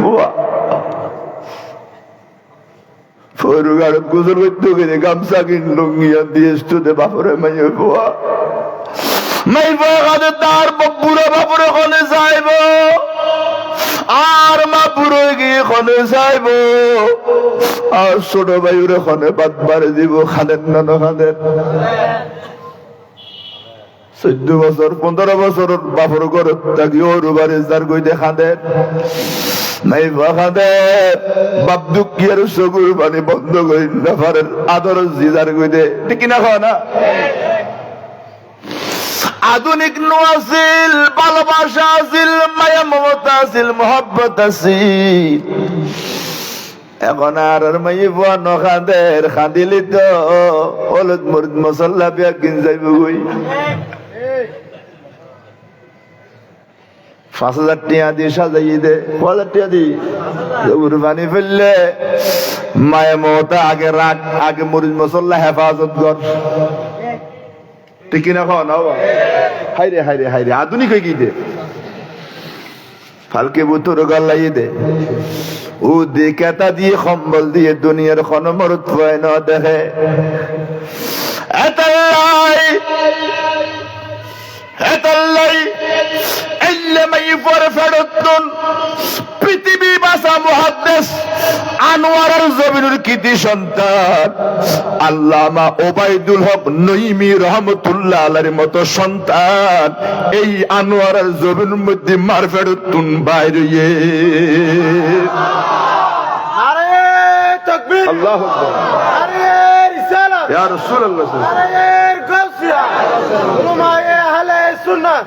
বুয়া ফরু গাড় গুজর করতে গেলে গামছা কিন লুঙ্গিয়া দিয়ে স্তুতে বাপরে মাইয়ে বুয়া মাই বুয়া কাঁদে তার বুড়ো বাপরে কোনে যাইব আর মা বুড়ো গিয়ে কোনে যাইব আর ছোট ভাইরে কোনে বাদ বাড়ি দিব খানেন না না খানেন 14 বছর 15 বছর বাপর ঘরে থাকি ওর বাড়ি যার কইতে খাঁদেন নাই বাহাদে বাপ দুঃখের চকুর পানি বন্ধ করি না পারেন আদর জিদার কইতে ঠিক না খাওয়া না আধুনিক নো আছিল ভালোবাসা আছিল মায়া মমতা আছিল মহব্বত আছিল এখন আর মাই বুয়া নখাঁদের খাঁদিলি তো হলুদ মরিদ মশলা বিয়া কিন যাইব গই 5,000 টাকা দিয়ে সাজাইয়ে দে 5,000 টাকা দি কুরবানি ফেললে মায়া মমতা আগে রাখ আগে মরিদ মশলা হেফাজত কর ঠিক না খাওয়া না হাইরে হাইরে হাইরে আধুনিক হয়ে গিয়ে দে ফালকে বুতর গাল্লাই দে ও দেখাতা দিয়ে কম্বল দিয়ে দুনিয়ার খন মরত হয় না দেখে এতাল্লাই এতাল্লাই এল্লে মাই পরে ফেরতন পৃথিবী ভাষা মুহাদ্দিস আনোয়ার জবিনুর কৃতি সন্তান আল্লামা ওবাইদুল হক নঈমি রহমাতুল্লাহ আলাইহির মতো সন্তান এই আনোয়ার জবিনুর মধ্যে মার ফেরতন বাইরে আরে তাকবীর আল্লাহু আকবার আরে রিসালাত ইয়া রাসূলুল্লাহ আরে গাউসিয়া উলামায়ে আহলে সুন্নাহ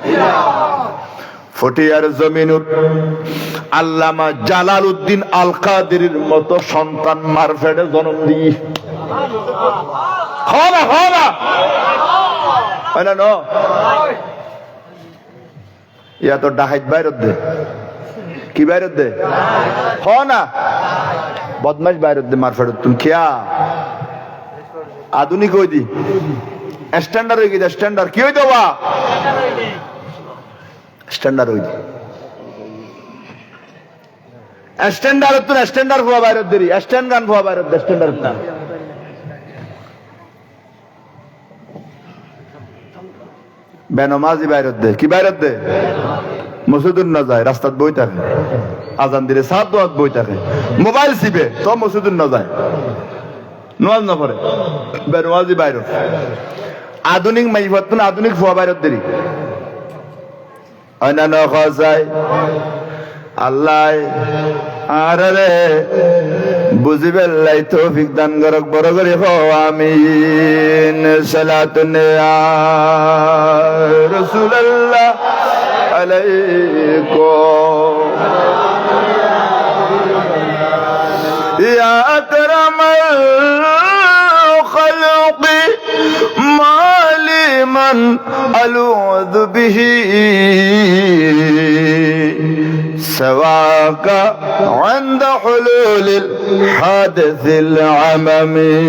ফটিয়ার জমিনুর আল্লামা জালালউদ্দিন আল কাদেরীর মতো সন্তান মারফেডে জন্ম দিয়ে খাওয়া খাওয়া না ন ইয়া তো ডাহাইত বাইরত দে কি বাইরত দে খাওয়া না বদমাইশ বাইরত দে মারফেডত তুই খেয়া আধুনিক হই দি স্ট্যান্ডার্ড হয়ে গেছে স্ট্যান্ডার্ড কি হই দেওয়া স্ট্যান্ডার্ড হই স্ট্যান্ডার্ড তো স্ট্যান্ডার্ড হওয়া বাইরে দেরি স্ট্যান্ড গান হওয়া বাইরে স্ট্যান্ডার্ড না বেনমাজি বাইরে দে কি বাইরে দে মসজিদুর না যায় রাস্তাত বই থাকে আজান দিলে সাত দোয়াত বই থাকে মোবাইল চিপে তো মসজিদুর না যায় নওয়াজ না পড়ে বেনমাজি বাইরে আধুনিক মাইফাত না আধুনিক হওয়া বাইরে দেরি অন্যান্য খায় আল্লাহ আর রে বুঝিবে লাই তৌফিক দান করক বড় করে আমিন সালাতুন ইয়া রাসূলুল্লাহ আলাইকুম ইয়া আকরামাল খালqi মালিমান আলুযু বিহি سواك عند حلول الحادث العممي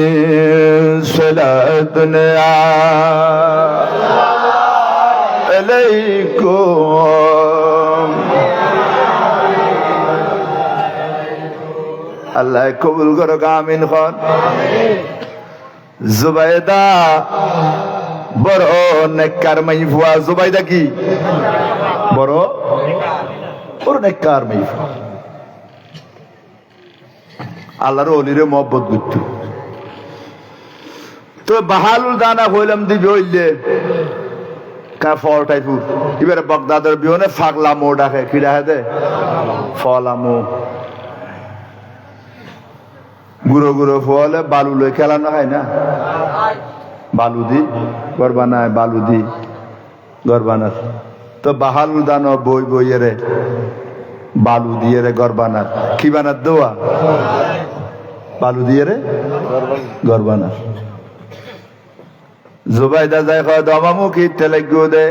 صلاتنا عليكم الله কবুল করুক আমিন খান জুবাইদা বড় নেককার মাইফুয়া জুবাইদা কি বড় নেককার মাইফুয়া আল্লাহর ওলিরে মহব্বত করত তো বাহালুল দানা হইলাম দিবি হইলে কা ফল টাইপু এবারে বগদাদের বিহনে ফাগলামো ডাকে কি ডাকে দে ফলামো গুঁড়ো গুঁড়ো ফলে বালু লই খেলানো হয় না বালু দি ঘর বানায় বালু দি ঘর বানার তো বাহালুল দানো বই বইয়েরে বালু দিয়ে রে ঘর বানার কি বানার দেওয়া বালু দিয়ে রে ঘর বানার জুবাইদা যায় কয় দমামুখী তেলেগু দে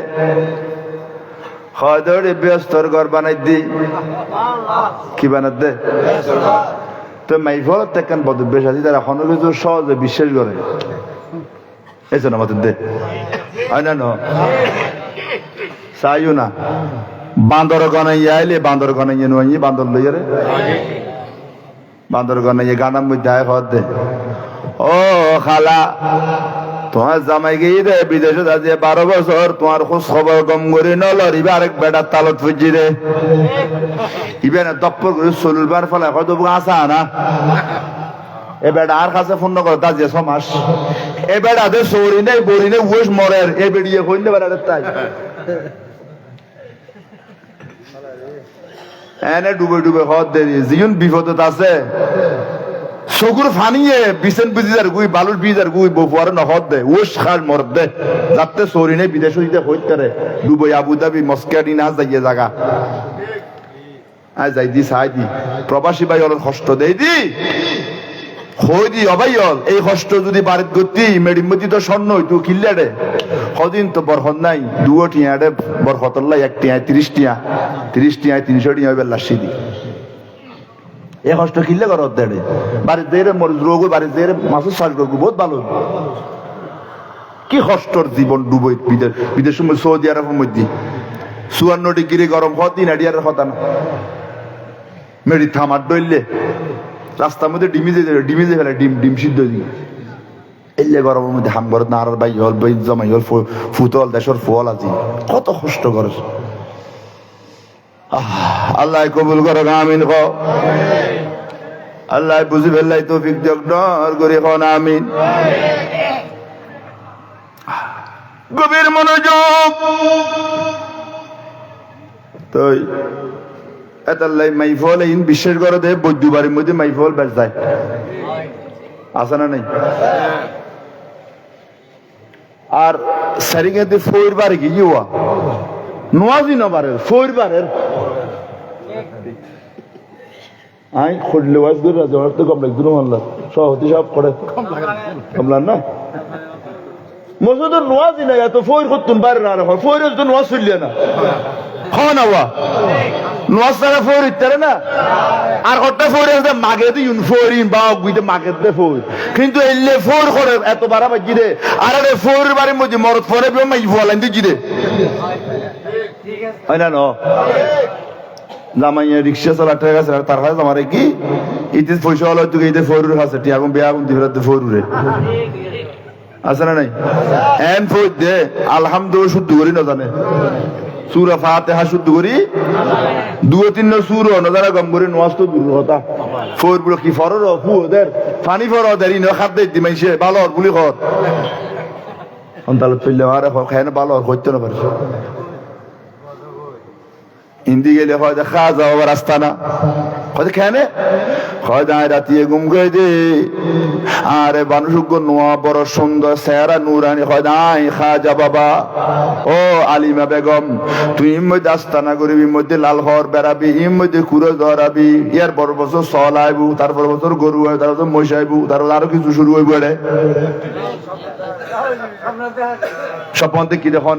হয় দৌড়ে ব্যস্তর ঘর বানাই দি কি বানার দে তো মাইফল তেকান বদভ্যাস আছে তারা এখনো কিছু সহজে বিশ্বাস করে এই জন্য আমাদের দে হয় না চাইও না বান্দর গনাইয়া আইলে বান্দর গনাইয়া নুয়াইয়ে বান্দর লইয়া রে বান্দর গনাইয়া গানার মধ্যে আয় হদ দে ও খালা তোমার জামাই গিয়ে রে বিদেশে যাচ্ছে 12 বছর তোমার খোঁজ খবর গম করে নলরিবে আরেক বেটার তালত ফুজি রে ইবেন দপ্পর করে চলুবার ফলে হয়তো আসা না এ বেটা আর কাছে ফোন করে তা যে সমাস এ বেটা দে সরি নেই বড়ি নেই ওস মরের এ বেড়িয়ে কইলে বেড়ার তাই এনে ডুবে ডুবে হদ দেরি জীবন বিপদত আছে চকুর ফানিয়ে বিছেন বিজিদার গুই বালুর বিজার গুই বপুয়ার নহদ দে ওস খাল মরদ দে যাতে সরি নেই বিদেশ হইতে হইতারে ডুবে আবুধাবি মস্কারি না যাইয়ে জায়গা আয় যাই দি চাই দি প্রবাসী ভাই অলপ কষ্ট দেই দি হই দি অবাই হল এই কষ্ট যদি বাড়িত গতি মেডিমতি তো স্বর্ণ হইতো কিল্লাডে কদিন তো বরহত নাই দুও টিয়াডে বরহতল্লাই 1 টিয়া 30 টিয়া 300 টিয়া হইবে লাসি দি এই কষ্ট কিল্লে করত দেড়ে বাড়ির দেড়ে মরিচ রোগ বাড়ির দেড়ে মাছের চাষ করবো বহুত ভালো কি কষ্টর জীবন ডুবই বিদেশ সৌদি আরবের মধ্যে 54 ডিগ্রি গরম হতি নাডিয়ার কথা না মেডি থামার ডইলে রাস্তার মধ্যে ডিমিজে ফেলে ডিম সিদ্ধ দিয়ে এলে গরমের মধ্যে হাম ঘর নাড়ার বাই হল বই জমাই হল ফুতল দেশের ফল আজি কত কষ্ট করে আল্লাহ কবুল করো আমিন ক আল্লাহ বুঝি ফেললাই তৌফিক দিয়ক ডর করে খন আমিন গভীর মনোযোগ তাই এতাল্লাই মাইফল এই বিশেষ করে দে বৈদ্যুবাড়ির মধ্যে মাইফল বেশ যায় আছে না নাই আর সারিঙে দিয়ে ফইর বারে কি ইয়া নোয়াজি না বারে ফইর বারের আই খুললে ওয়াজ করে রাজা তো কম লাগতো মাল্লা সহতি সব করে কমলান না মসজিদের নোয়াজি না এত ফইর করতুন বারে না হয় ফইরের তো নোয়াজ চললে না হয় না ওয়া নোয়াজ ছাড়া ফইর ইত্যারে না আর হঠাৎ ফইর মাগে দিন ফইরিন বা গুইতে মাগে দে ফইর কিন্তু এলে ফইর করে এত বাড়া বাজি রে আর আরে ফইর বাড়ির মধ্যে মরদ ফরে মাই ফলাইন দি রে হয় না ন জামাইয়া রিক্সা চালাতে গেছে তার কাছে আমার কি ইতে পয়সা হলো তুই ইতে ফরুর আছে টি এখন বিয়া কোন দিরাতে ফরুরে আছে না নাই এন ফর দে আলহামদুলিল্লাহ শুদ্ধ করি না জানে সূরা ফাতিহা শুদ্ধ করি দুই তিন সূরা না জানা গম করে নামাজ তো দূর হতা ফর বুলো কি ফরর ফু ওদের পানি ফর ওদের ইনো খাদ্য দি মাইছে ভালো বলি কর অন্তালত পেলে আরে খায় না ভালো হইতো না পারে হিন্দি গেলে হয় দেখা যাও রাস্তা না হয় কেন হয় দাঁড় রাতিয়ে গুম করে দে আরে মানুষ নোয়া বড় সুন্দর চেহারা নুরানি হয় দাঁই খাজা বাবা ও আলিমা বেগম তুই ইম মধ্যে আস্তানা করবি মধ্যে লাল হর বেড়াবি ইম মধ্যে কুড়ো ধরাবি ইয়ার বড় বছর চল আইবু তারপর বছর গরু হয় তারপর মহিষ আইবু তারপর আরো কিছু শুরু হইব রে স্বপন্তে কি দেখো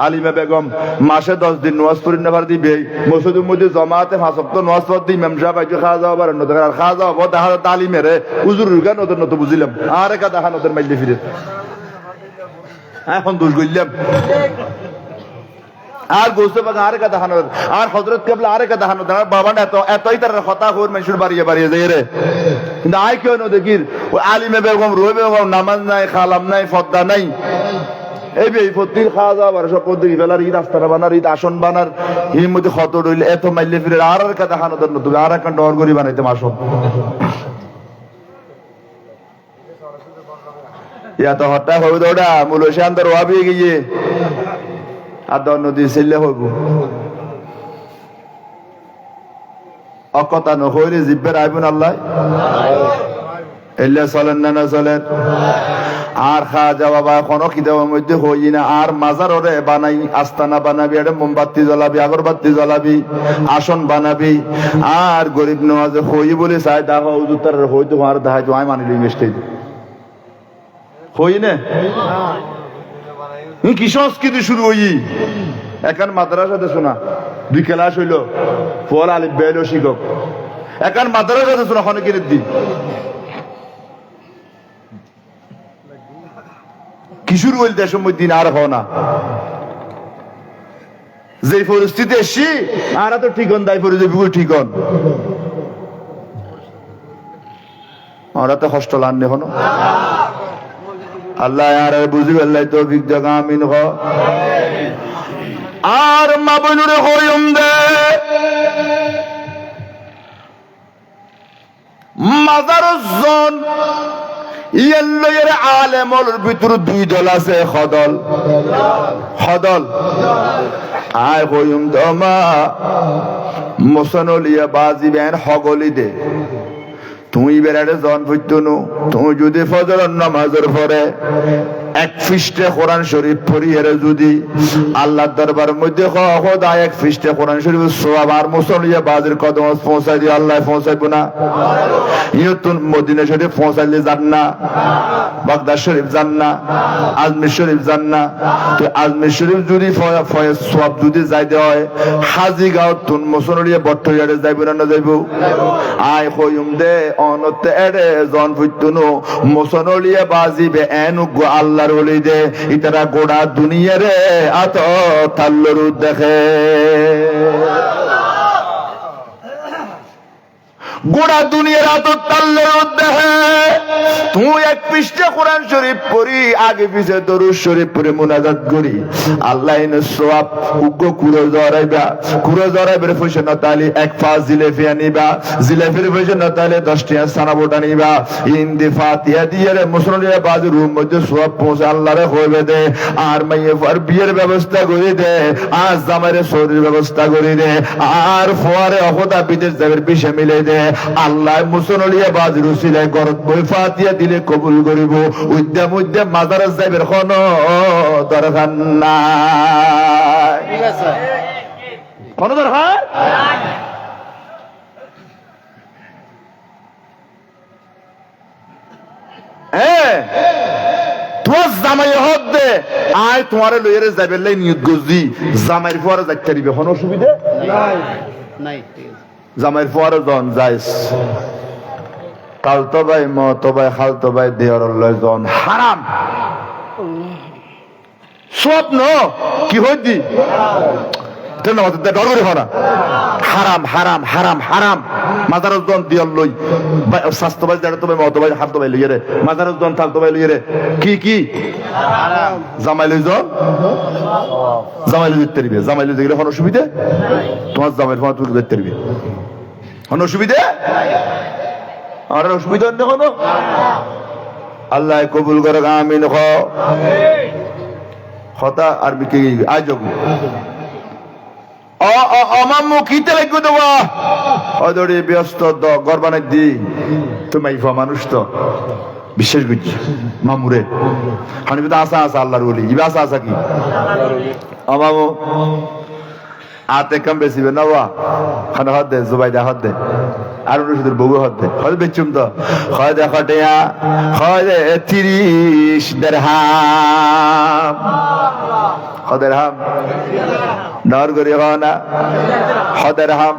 আলিমা বেগম মাসে 10 দিন নোয়াজ পড়ি না পার দিবে মসজিদের মধ্যে জমাতে 5 ওয়াক্ত নোয়াজ পড় দি ইমাম সাহেব আইছে খাওয়া যাওয়া পারে নতুন আর খাওয়া যাওয়া বহুত দেখা তালিমে রে হুজুর গান ওদের নতুন বুঝিলাম আর একা দেখা নতুন মাইলে ফিরে এখন দোষ গইলাম আর গোসে বাগা আর একা দেখানো আর হযরত কেবলা আর একা দেখানো আর বাবা না এতই তার কথা কর মানুষের বাড়িয়ে বাড়িয়ে যায় রে কিন্তু আই কেন দেখির ওই আলিমে বেগম রুহে বেগম নামাজ নাই খালাম নাই ফদ্দা নাই এই বে ফতির খাওয়া যাওয়া আর সব পদ্ধতি ফেলার এই রাস্তাটা বানার এই আসন বানার এর মধ্যে ক্ষত রইলে এত মাইলে ফিরে আর একা দেখানো নতুন আর একটা ডর করি বানাইতে আসন ইয়া তো হঠাৎ হবে দৌড়া মূল শান্তর ওয়াবি গিয়ে আদর নদী ছেলে হইব অকতা নহইলে জিব্বের আইবুন আল্লাহ এলে চলেন না চলেন আর খাজা বাবা এখনো কিতাবের মধ্যে হই না আর মাজার ওরে বানাই আস্তানা বানাবি এটা মোমবাতি জ্বলাবি আগরবাতি জ্বলাবি আসন বানাবি আর গরিব নওয়াজে হই বলে চাই দেখা হুজুর তার হইতো আর দেখাই তো আমি মানিলি মিষ্টি হই না কি সংস্কৃতি শুরু হই এখন মাদ্রাসাতে শোনা 2 ক্লাস হইল ফল আলিফ বেল শিক্ষক এখন মাদ্রাসাতে শোনা অনেকের দিন কি শুরু হইল দেশের মধ্যে দিন আর হও না যে পরিস্থিতি এসি আর তো ঠিকন দায় পরি যে বিগুল ঠিকন ওরা তো কষ্ট লাননি হনো আল্লাহ আর বুঝি আল্লাহ তৌফিক জাগা আমিন হ আর মা বনুরে হইম দে মাজারুজ্জন ইয়াল্লায়ের আলেমর ভিতর দুই দল আছে খদল আয় হইম দমা মুসনলিয়া বাজি বেন হগলি দে তুই বেড়ারে জন ফুটনু তুই যদি ফজরের নামাজের পরে এক পৃষ্ঠে কোরআন শরীফ পড়িয়ে যদি আল্লাহর দরবারের মধ্যে খোদা এক পৃষ্ঠে কোরআন শরীফ সওয়াব আর মুসলিয়া বাজির কদম পৌঁছাই দিয়ে আল্লাহ পৌঁছাইবো না ইয়তুন মদিনা শরীফ পৌঁছাইলে যান না বাগদাদ শরীফ যান না আজমির শরীফ যান না তো আজমির শরীফ যদি ফয়েজ সওয়াব যদি যাইতে হয় হাজিগাঁও তুন মুসলিয়া বট্টয়ারে যাইবো না যাইবো আয় কইম দে অনতে এড়ে জন ফুটনু মুসলিয়া বাজিবে এনুগো আল্লাহ ওলি দে ইতারা গোড়া দুনিয়ারে আত তাল্লুর দেখে গোড়া দুনিয়ার আত তাল্লুর দেখে তুই এক পৃষ্ঠা কোরআন শরীফ পড়ি আগে পিছে দরুদ শরীফ পড়ে মুনাজাত করি আল্লাহ ইন সওয়াব উগ্র কুরো জরাইবের পয়সা না তালি এক পাঁচ জিলেফি আনিবা জিলেফির পয়সা না তালে 10 টিয়া সানা বোট আনিবা ইনদি ফাতিহা দিয়ে রে মুসলিয়া বাজুর রুম মধ্যে সওয়াব পৌঁছে আল্লাহরে হইবে দে আর মাইয়ে ফার বিয়ের ব্যবস্থা করে দে আজ জামাইরে শরীর ব্যবস্থা করে দে আর ফোয়ারে অহদা বিদেশ যাবের বিষে মিলে দে আল্লাহ মুসলিয়া বাজুর উসিলায় গরত বই ফাতিহা দিলে কবুল করিব উদ্যম মাজারে যাইবের কোনো দরকার নাই ঠিক আছে কোনো দরকার তোমার জামাই হক দে আয় তোমারে লইয়ারে যাইবের লাই নিয়ত গজি জামাইর ফুয়ারে যাইতে দিবে কোনো অসুবিধা নাই জামাইর ফুয়ারে জন যাইস কালতো ভাই মতো ভাই খালতো ভাই দেহর জন হারাম স্বপ্ন কি হইতি হারাম হারাম হারাম হারাম মাজারত জন দিয়াল লই স্বাস্থ্য ভাই যারা তোমার মতো ভাই হালতো ভাই লইয়ে রে মাজারত জন থালতো ভাই লইয়ে রে কি জামাই লই জন জামাই লই দিতে দিবে জামাই লই দিলে কোনো অসুবিধা তোমার জামাইয়ের ফোন তুলে দিতে দিবে কোনো অসুবিধা আর অসুবিধা নেই কোনো আল্লাহ কবুল করে আমিন হতা আর বিকে আজ মুখিতে লাগবে দেওয়া অদরে ব্যস্ত গরবানের দি তুমি মানুষ তো বিশ্বাস করছি মামুরে হানিবে তো আসা আল্লাহর বলি ইবা আসা কি আমামু আতে কম বেশি বে নওয়া খান হাত দে জুবাইদা হাত দে আর রশিদের বউ হাত দে হয় বেচুম তো হয় দে খটিয়া হয় দে 30 দিরহাম দিরহাম নর গরি হনা দিরহাম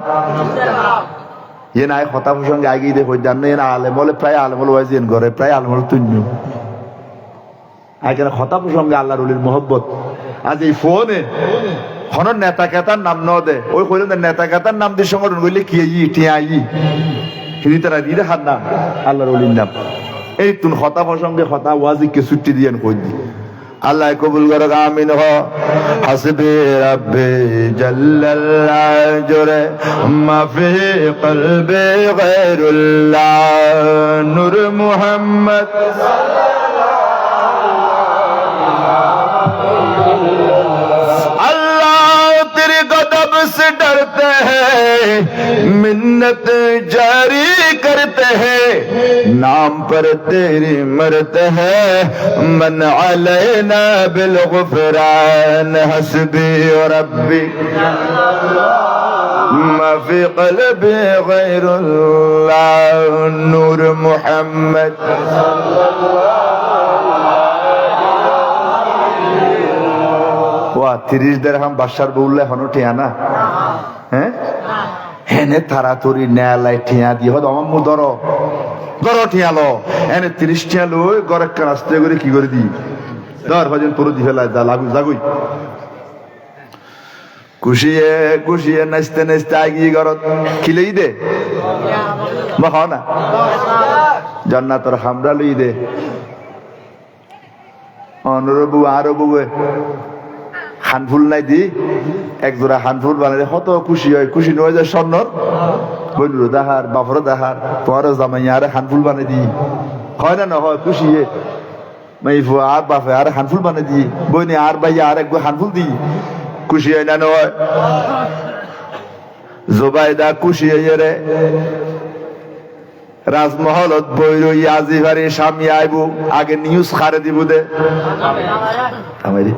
ये ना কথা প্রসঙ্গে আগে দেখো জানো না আলেমলে প্রায় আলেমল ওয়াজিন করে প্রায় আলেমল তুন্নু আগে কথা প্রসঙ্গে আল্লাহর ওলির মোহব্বত আজ এই ফোনে হন নেতা কেতার নাম ন দে ওই কইলেন নেতা কেতার নাম দিয়ে সংগঠন কইলে কি টিআই হিদি তারা দিলে হাত না আল্লাহর ওলির নাম এই তুন কথা প্রসঙ্গে কথা ওয়াজি কে ছুটি দিয়েন কই দি আল্লাহ কবুল করুক আমিন হ হাসবি রাব্বি জাল্লাল্লাহ জোরে মাফি কলবে গায়রুল্লাহ নূর মুহাম্মদ से डरते हैं मिन्नत जारी करते हैं नाम पर तेरी मरते हैं मन अलैना बिलगुफरान हस्बी रब्बी ما في قلبي غير الله نور محمد ওয়া 30 দিরহাম বাদশার বউলে হনো টিয়া না হ্যাঁ হেনে তাড়াতাড়ি নেলাই টিয়া দি হদ আমার ধরো টিয়া লো এনে 30 টিয়া লই গরে কাস্তে করে কি করে দি ধর ভজন পুরো দি ফেলা যা লাগু জাগুই খুশিয়ে খুশিয়ে নাচতে নাচতে আগিয়ে ঘরত খিলেই দে বা খাও না জান্নাতর হামরা লই দে অনরবু আরো বুয়ে হানফুল নাই দি একজোড়া হানফুল বানালে কত খুশি হয় খুশি নয় যে স্বর্ণর বন্ধুর দাহার বাপর দাহার তোমার জামাই আরে হানফুল বানাই দি হয় না না হয় খুশি মাইফু আর বাপে আর হানফুল বানাই দি বইনি আর ভাইয়া আর এক হানফুল দি খুশি হয় না নয় জোবাইদা খুশি হয়ে রে রাজমহলত বই রই আজি ভারি স্বামী আইব আগে নিউজ খারে দিব দে আমারি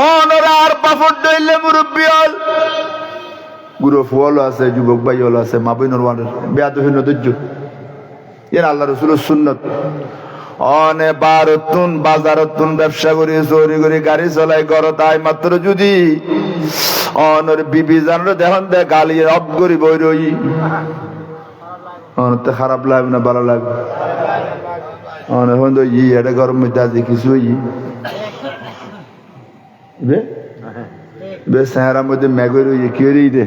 অনরার পাফর দইলে মুরব্বী হল গুরু ফুয়াল আছে যুবক ভাই হল আছে মা বইনর ওয়ানের বেয়াদহীন ধৈর্য এর আল্লাহ রসুলের সুন্নত অনে বারতুন বাজারতুন ব্যবসা করি চুরি করি গাড়ি চলাই ঘরত আই মাত্র যদি অনর বিবি জানলে দেখুন দে গালি অব করি বই রই অনতে খারাপ লাগবে না ভালো লাগবে অনে হন ই এটা গরম মধ্যে আজি কিছু বে চেহারার মধ্যে মেঘের কি দে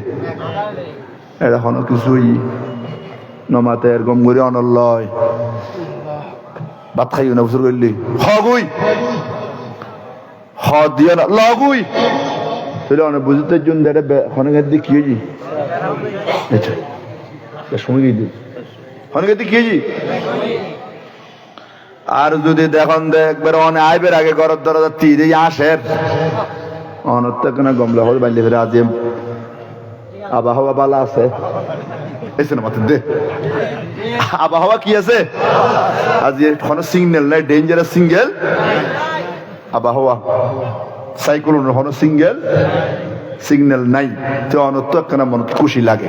এটা হন কিছু নমাতে এরকম করে অনল্লয় ভাত খাইও না বছর করলি হগুই হ দিয়ে না লগুই তাহলে অনেক বুঝতে জন অনেক দিয়ে কি হয়েছি সময় গিয়ে অনেক দিয়ে কি হয়েছি আর যদি দেখুন একবার অনেক আইবের আগে ঘরের দরজা তীরে আসের অনত্য কেন গমলা হল বাইলে ফেরে আজ আবহাওয়া বালা আছে এসে না মাত্র দে আবহাওয়া কি আছে আজ কোনো সিগন্যাল নাই ডেঞ্জারাস সিঙ্গেল আবহাওয়া সাইক্লোন কোনো সিগন্যাল নাই তো অনত্য কেন মন খুশি লাগে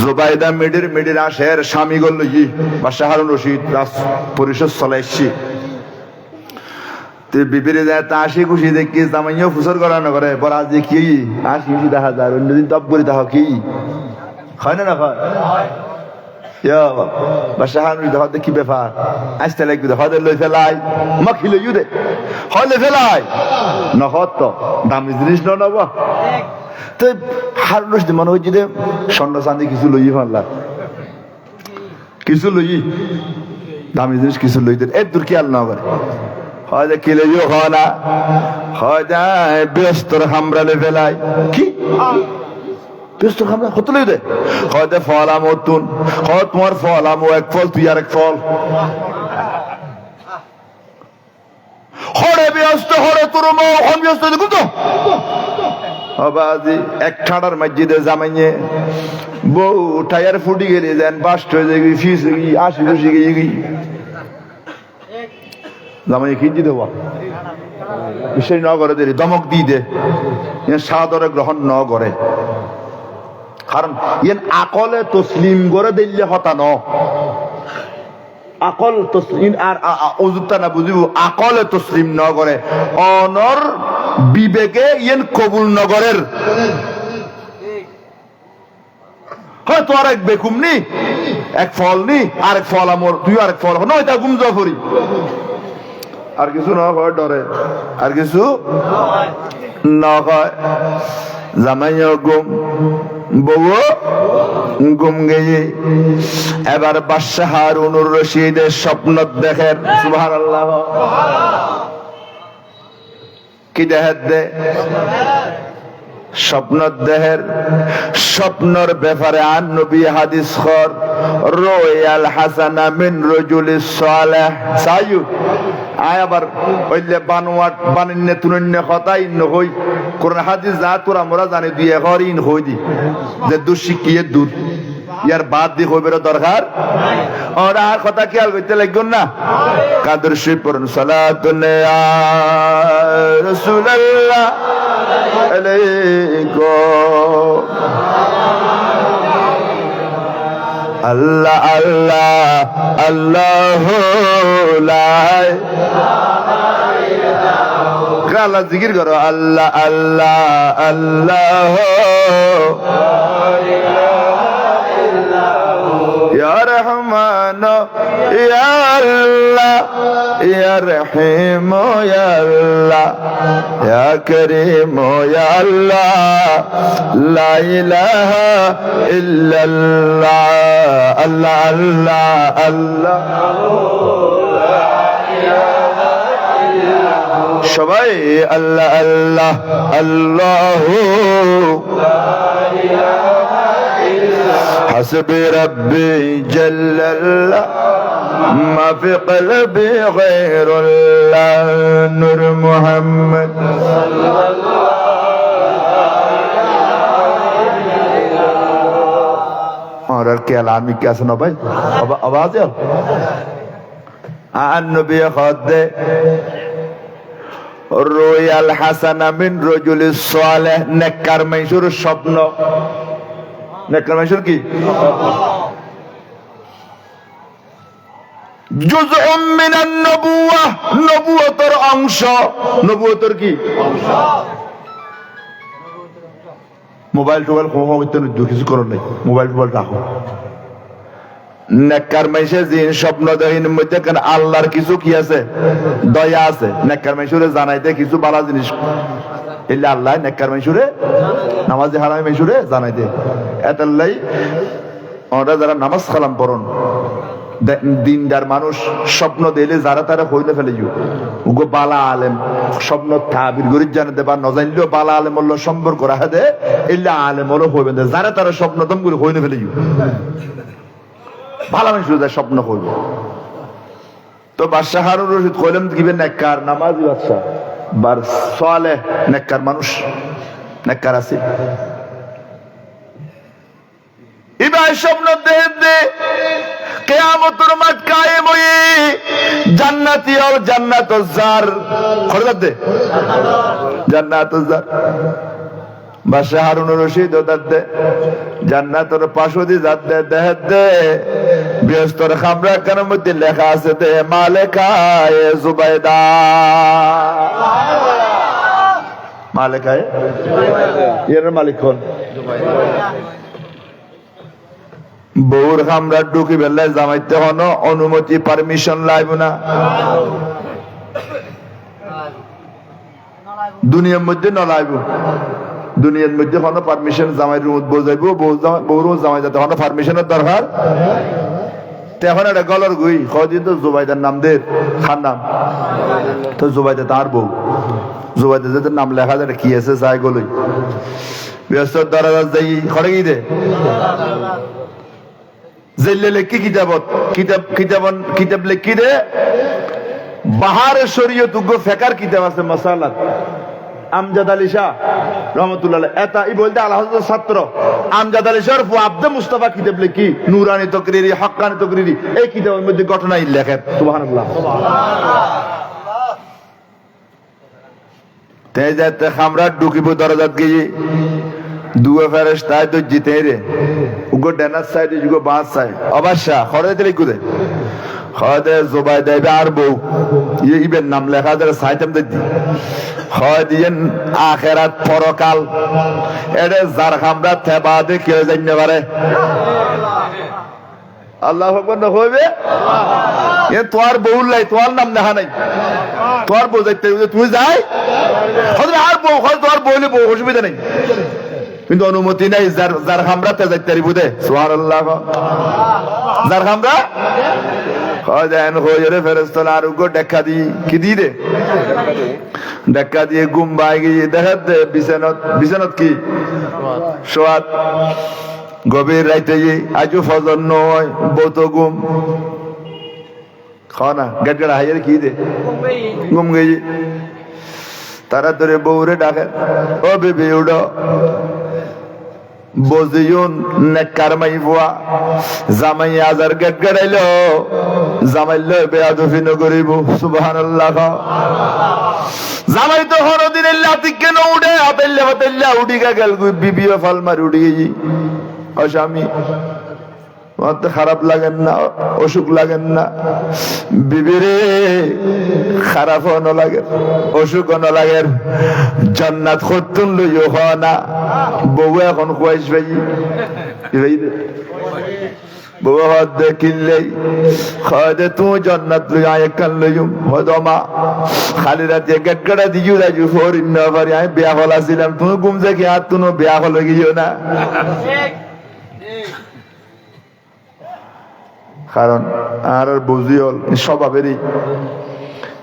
জোবাইদা মেডির আসের স্বামী গল বাদশাহ হারুন রশিদ রাজ পরিষদ চলাইছি বিপিরে যায় তা আসি খুশি দেখি জামাইও ফুসর করানো করে বড় আজ কি আসি দেখা যায় অন্যদিন তপ করে দেখো কি হয় না না হয় বাদশাহ হারুন দেখা দেখি ব্যাপার আসতে লাগবে হদের লই ফেলাই মাখি লই দে হলে ফেলাই নহত তো দামি জিনিস নব তো হারুন রশিদ মনে হচ্ছে যে স্বর্ণ চাঁদি কিছু লই ফানলা কিছু লই দামি জিনিস কিছু লই দে এর দূর কি আল না করে হয় যে কিলে হয় না হয় যায় ব্যস্তর হামরালে ফেলাই কি ব্যস্তর হামরা হতে লই দে হয় যে ফল আম তুন হয় তোমার ফল আমো এক ফল তুই আর এক ফল হরে ব্যস্ত হরে তোর মো হন ব্যস্ত দেখুন তো আজি এক ঠাড়ার মসজিদে জামাইয়ে বউ টায়ার ফুটি গেলে দেন বাস্ট হয়ে যায় ফিস আশি খুশি গিয়ে জামাই খিঞ্জি দেওয়া বিশ্বাস ন করে দেরি দমক দিয়ে দে সাদরে গ্রহণ ন করে কারণ ইয়েন আকলে তসলিম করে দিলে হতা ন আকল তসলিম আর অযুক্তা না বুঝিব আকলে তসলিম ন করে অনর বিবেকে ইয়েন কবুল নগরের হয়তো আর এক বেকুম নি এক ফল নি আরেক ফল আমর তুই আরেক ফল নয় তা গুম জফরি আর কিছু না হয় ডরে আর কিছু না হয় জামাই গুম বউ গুম গিয়ে এবার বাদশাহ হারুন রশিদের স্বপ্ন দেখেন সুবহানাল্লাহ কি দেহের দে স্বপ্ন দেহের স্বপ্নর ব্যাপারে আন নবী হাদিস কর রয়াল হাসানা মিন রাজুলিস সালেহ সাইয়ু আয় আবার হইলে বানোয়াট বানিন্নে তুনন্নে কথা ইন্ন হই কোরআন হাদিস যা তোরা মোরা জানি দিয়ে ঘর ইন হই দি যে দোষী কি দূর ইয়ার বাদ দি হইবের দরকার আর আর কথা খেয়াল করতে লাগবেন না কাদের শরীফ পড়ুন সালাতুন ইয়া রাসূলুল্লাহ আলাইকুম আল্লাহ আল্লাহ আল্লাহু লা ইলাহা জিকির করো আল্লাহ আল্লাহ আল্লাহ ইয়া রহমান ইয়া আল্লাহ ইয়া রহিম ইয়া আল্লাহ ইয়া করিম ইয়া আল্লাহ লা ইলাহা ইল্লাল্লাহ আল্লাহ আল্লাহ আল্লাহ সবাই আল্লাহ আল্লাহ আল্লাহু حسبي ربي جل الله ما في قلبي غير الله نور محمد और के आलामी क्या सुनो भाई अब आवाज है عن نبي خد রুয়াল হাসানা মিন রাজুলিস সালেহ নেককার মানুষের স্বপ্ন নেককার মানুষের কি জুজউম মিনান নবুওয়াহ নবুয়তের অংশ নবুয়তের কি অংশ মোবাইল টোবাইল করতে কিছু করো নাই মোবাইল টোবাইল রাখো নেককার মানুষের যে স্বপ্ন দেহের মধ্যে কেন আল্লাহর কিছু কি আছে দয়া আছে নেককার মানুষের জানাইতে কিছু ভালো জিনিস এলে আল্লাহ নেককার মানুষের নামাজে হারামি মানুষের জানাইতে এতাল্লাই ওরা যারা নামাজ কালাম পড়ন দিনদার মানুষ স্বপ্ন দিলে যারা তারা হইলে ফেলে উগো বালা আলেম স্বপ্ন তাবির গরিব জানাতে বা নজানলেও বালা আলেম হলো সম্পর্ক রাখা দে এলে আলেম হলো হইবে যারা তারা স্বপ্ন দম করে হইলে ফেলে ভালো মানুষ স্বপ্ন করবে তো বাদশাহ হারুন রশিদ কইলেন কি নেককার নামাজি বাদশাহ বার সালেহ নেককার মানুষ নেককার আছে ইবাই স্বপ্ন দেখে কিয়ামতের মাঠ কায়েম হয়ে জান্নাতি আর জান্নাতুল জার খরদাত দে জান্নাতুল জার বাদশাহ হারুন রশিদ দে জান্নাতের পাশে যাতে দেহতে বৃহস্পতির খামরা কানের মধ্যে লেখা আছে দে মালিকায়ে জুবাইদা মালিকায়ে এর মালিক কোন বউর খামরা ঢুকি বেলায় জামাইতে হন অনুমতি পারমিশন লাইব না দুনিয়ার মধ্যে নলাইব দুনিয়ার মধ্যে কোনো পারমিশন জামাই রুম বোঝাইব বউর জামাই যাতে কোনো পারমিশনের দরকার তখন একটা গলর গুই কদিন তো জুবাইদার নাম দে খান নাম তো জুবাইদা তার বউ জুবাইদা যাদের নাম লেখা যায় কি আছে চাই গলই ব্যস্ত দরাজ যাই খড়ে গিয়ে দে জেলে লেখি কিতাব লেখি দে বাহার শরীয়ত উগ্র ফেকার কিতাব আছে মাসালাত আমজাদ আলী শাহ রহমতুল্লাহ এটা ই বলতে আল্লাহ ছাত্র আমজাদ আলী শাহ আব্দে মুস্তাফা কিতাব লেখি নুরানি তকরিরি হক্কানি তকরিরি এই কিতাবের মধ্যে ঘটনা লেখেন সুবহানাল্লাহ তে যাতে খামরা ঢুকিব দরজাত গিয়ে দুয়া ফেরেশতায় তো জিতে রে উগো ডানার সাইডে যুগো বাস সাইড অবশ্যই খরদে লিখুদে খরদে জুবাইদা আর বউ ইবেন নাম লেখা যায় সাইতেম দে খদিয়েন আখিরাত পরকাল এডে যার খামরা থেবা দে কেউ জানতে পারে আল্লাহু আকবার না হইবে এ তোর বউ লাই তোর নাম লেখা নাই তোর বউ যাইতে তুই যাই খদরে আর বউ খদ তোর বউলে বউ অসুবিধা নাই কিন্তু অনুমতি নাই যার খামরা তে যাইতে পারিব দে সুবহানাল্লাহ যার খামরা খদেন হইরে ফেরেশতা আর উগো দেখা দি কি দি দে দেখা দিয়ে ঘুম ভাই গিয়ে দেখা দে বিছানত কি সোয়াত গভীর রাইতে আজও ফজর নয় বহুত ঘুম খানা গেটগড়া হাইয়ের কি দে ঘুম গই তারা ধরে বউরে ডাকে ও বেবি উড়ো বজিউন নেককার মাইবুয়া জামাই আজার গেটগড়াইলো জামাইলো বেয়াদফি নগরিব সুবহানাল্লাহ জামাই তো হরদিন লাতি কেন উড়ে হাতেল্লা উড়ি গেল বিবিও ফাল মারি উড়ি গই ও স্বামী তোমার তো খারাপ লাগেন না, অসুখ লাগেন না? বিবিরে খারাপ ন লাগে, অসুখ ন লাগে, জান্নাত খতুন লইও হওয়া না। বউ এখন খুয়াইস ভাই বউ হাত দেখিলেই খদে তুই জান্নাত লই আয় কান লইম হদমা খালি রাতে গটগড়া দিজু রাজু ফরিন না পারি। আমি বিয়া হলা ছিলাম, তুমি ঘুম থেকে আর তুমি বিয়া হল গিয়েও না। কারণ আর বুঝি হল স্বভাবেরই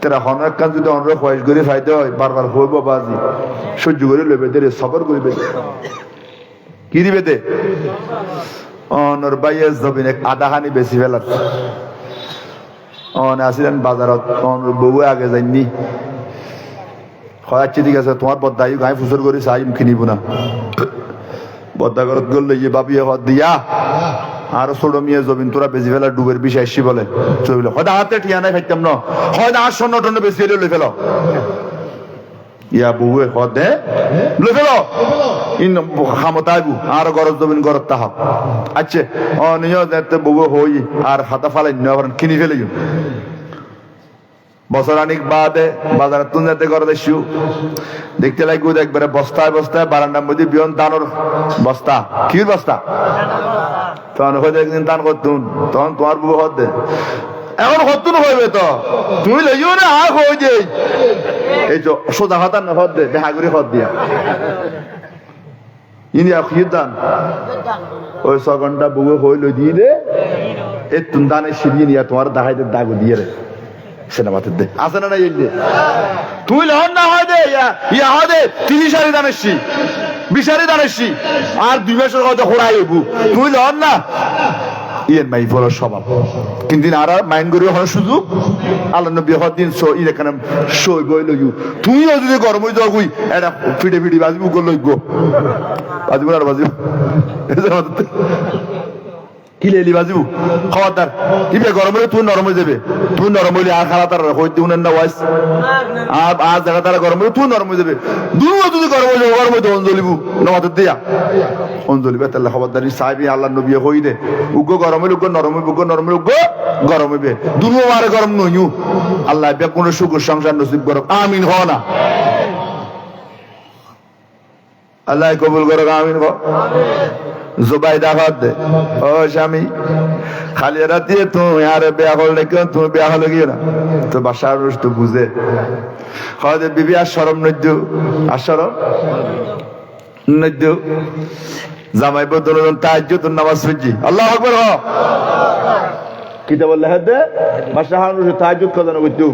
তারা হনার কাজ যদি অন্য খোয়াইশ করে ফাইতে হয় বারবার হইব বাজি সহ্য করে লইবে দে, সবর করিবে। কি দিবে দে অনর বাইয়ে জমিন আধা খানি বেশি ফেলার অন আসিলেন বাজারত, অনর বউ আগে যাইনি হয়াচ্ছি ঠিক আছে তোমার বদ্দাই গায়ে ফুসর করে চাই কিনিব না। বদ্দা ঘরত গেলে ইয়ে বাবিয়ে হদ দিয়া আর ছোট মেয়ে জমিন তোরা বেশি ফেলা ডুবের বিষ আসছি বলে চলে হয়তো হাতে ঠিয়া নাই খাইতাম না, হয়তো 800 টনে বেশি হলে লই ফেল ইয়া বউয়ে হদে লই ফেল ইন খামতাইবু আর গরজ জমিন গরত তাহ। আচ্ছা অনিয় দেখতে বউ হই আর হাতা ফালাই নেওয়ার কিনি ফেলে বছর আনিক বাদে বাজার তুন যাতে করে দেখছু দেখতে লাগবো একবারে বস্তায় বস্তায় বারান্দার মধ্যে বিয়ন দানোর বস্তা। কি বস্তা? তখন হয়তো একদিন দান করতুন, তখন তোমার বউ হদ দে এখন হতুন হইবে তো তুমি লইও না আগ হয়ে যে এই তো সোজা হাতার না হদ দে দেখা করে হদ দিয়া ইনি দান ওই 6 ঘন্টা বউ হই লই দিয়ে দে এই তুন দানের সিরিয়ে নিয়ে তোমার দাহাইতে দাগো দিয়ে রে সিনেমাতে দে আছে না নাই তুই লহন না হয় দে ইয়া হয় দে 30 সারি দানেছি 20 সারি দানেছি আর 2 মাসের কথা হোড়াই হইব তুই লহন না ইয়ের মাই বড় স্বভাব কিন্তু আর মাইন্ড করি হওয়ার সুযোগ আল্লাহ নবী হদিন সো ই এখানে সই বই লইউ তুইও যদি গরম হই যাও কই এটা ফিডে ফিডি বাজবু গো লইগো বাজবু আর বাজবু কি লেলি বাজবু খবরদার ইবে গরম হলে তুই নরম হয়ে যাবে, তুই নরম হইলে আর খালা তার হইতে উনেন না ওয়াইস আর জায়গা তারা গরম হলে তুই নরম হয়ে যাবে। দুও যদি গরম হয়ে যাবে গরম হইতে অঞ্জলিবু নমাদের দিয়া অঞ্জলিবে তাহলে খবরদারি সাহেবী আল্লাহ নবী হই দে উগ্র গরম হইলে উগ্র নরম হইব, উগ্র নরম হইলে উগ্র গরম হইবে। দুও মারে গরম নইউ আল্লাহ বে কোন সুখের সংসার নসিব করুক আমিন হ না। আল্লাহ কবুল করুক আমিন হ। জুবাইদা হদ দে ও স্বামী খালি রাতে তুই আর বিয়া করলে কেন তুমি বিয়া হলে গিয়ে না তো বাসার তো বুঝে হদে বিবি আর শরম নদ্য আর শরম নদ্য জামাই বদলন তাহাজ্জুদ নামাজ পড়ছি আল্লাহু আকবার হ কিতা বললে হদে বাসা হানুর তাহাজ্জুদ কদন হইতো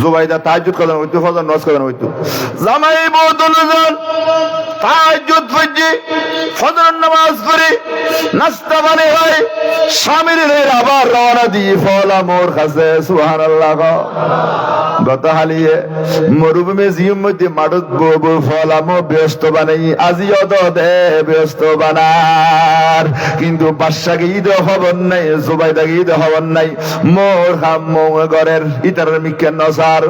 জুবাইদা তাহাজ্জুদ কদন হইতো ফজর নামাজ কদন হইতো জামাই বদলন তাহাজ্জুদ পড়ছি ফজর নামাজ পড়ে নাস্তা বানে হয় স্বামীর আবার রওনা দিয়ে ফলা মোর কাছে সুবহানাল্লাহ গত হালিয়ে মরুভূমি জিয়ম মধ্যে মাডত বউ ফলা মো ব্যস্ত বানাই আজিও তো দে ব্যস্ত বানার কিন্তু বাদশাকে ঈদ খবর নাই জুবাইদাকে ঈদ খবর নাই মোর হাম ঘরের ইতারের মিকেন নসার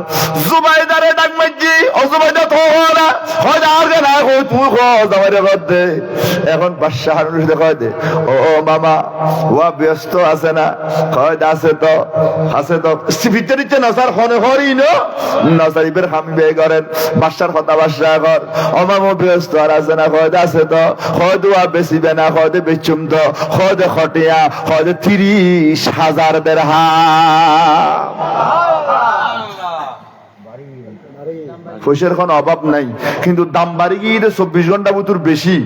জুবাইদারে ডাক মাইজি ও জুবাইদা তো না হয় আর না কই তুই কো জামাইরে করতে এখন বাদশা হারুন কয় দে ও মামা ওয়া ব্যস্ত আছে না কয় আছে তো ভিতরে দিচ্ছে নসার হনে হরি নো নসারিবের হামি বে করেন বাদশার কথা বাদশা কর ও মামা ব্যস্ত আর আছে না কয় আছে তো হয় দোয়া বেশি বেনা হয় দে বেচুম তো হয় দে খটিয়া হয় দে 30,000 দিরহাম পয়সার কোনো অভাব নাই কিন্তু দাম বাড়ি গিয়ে 24 ঘন্টা বুতুর বেশি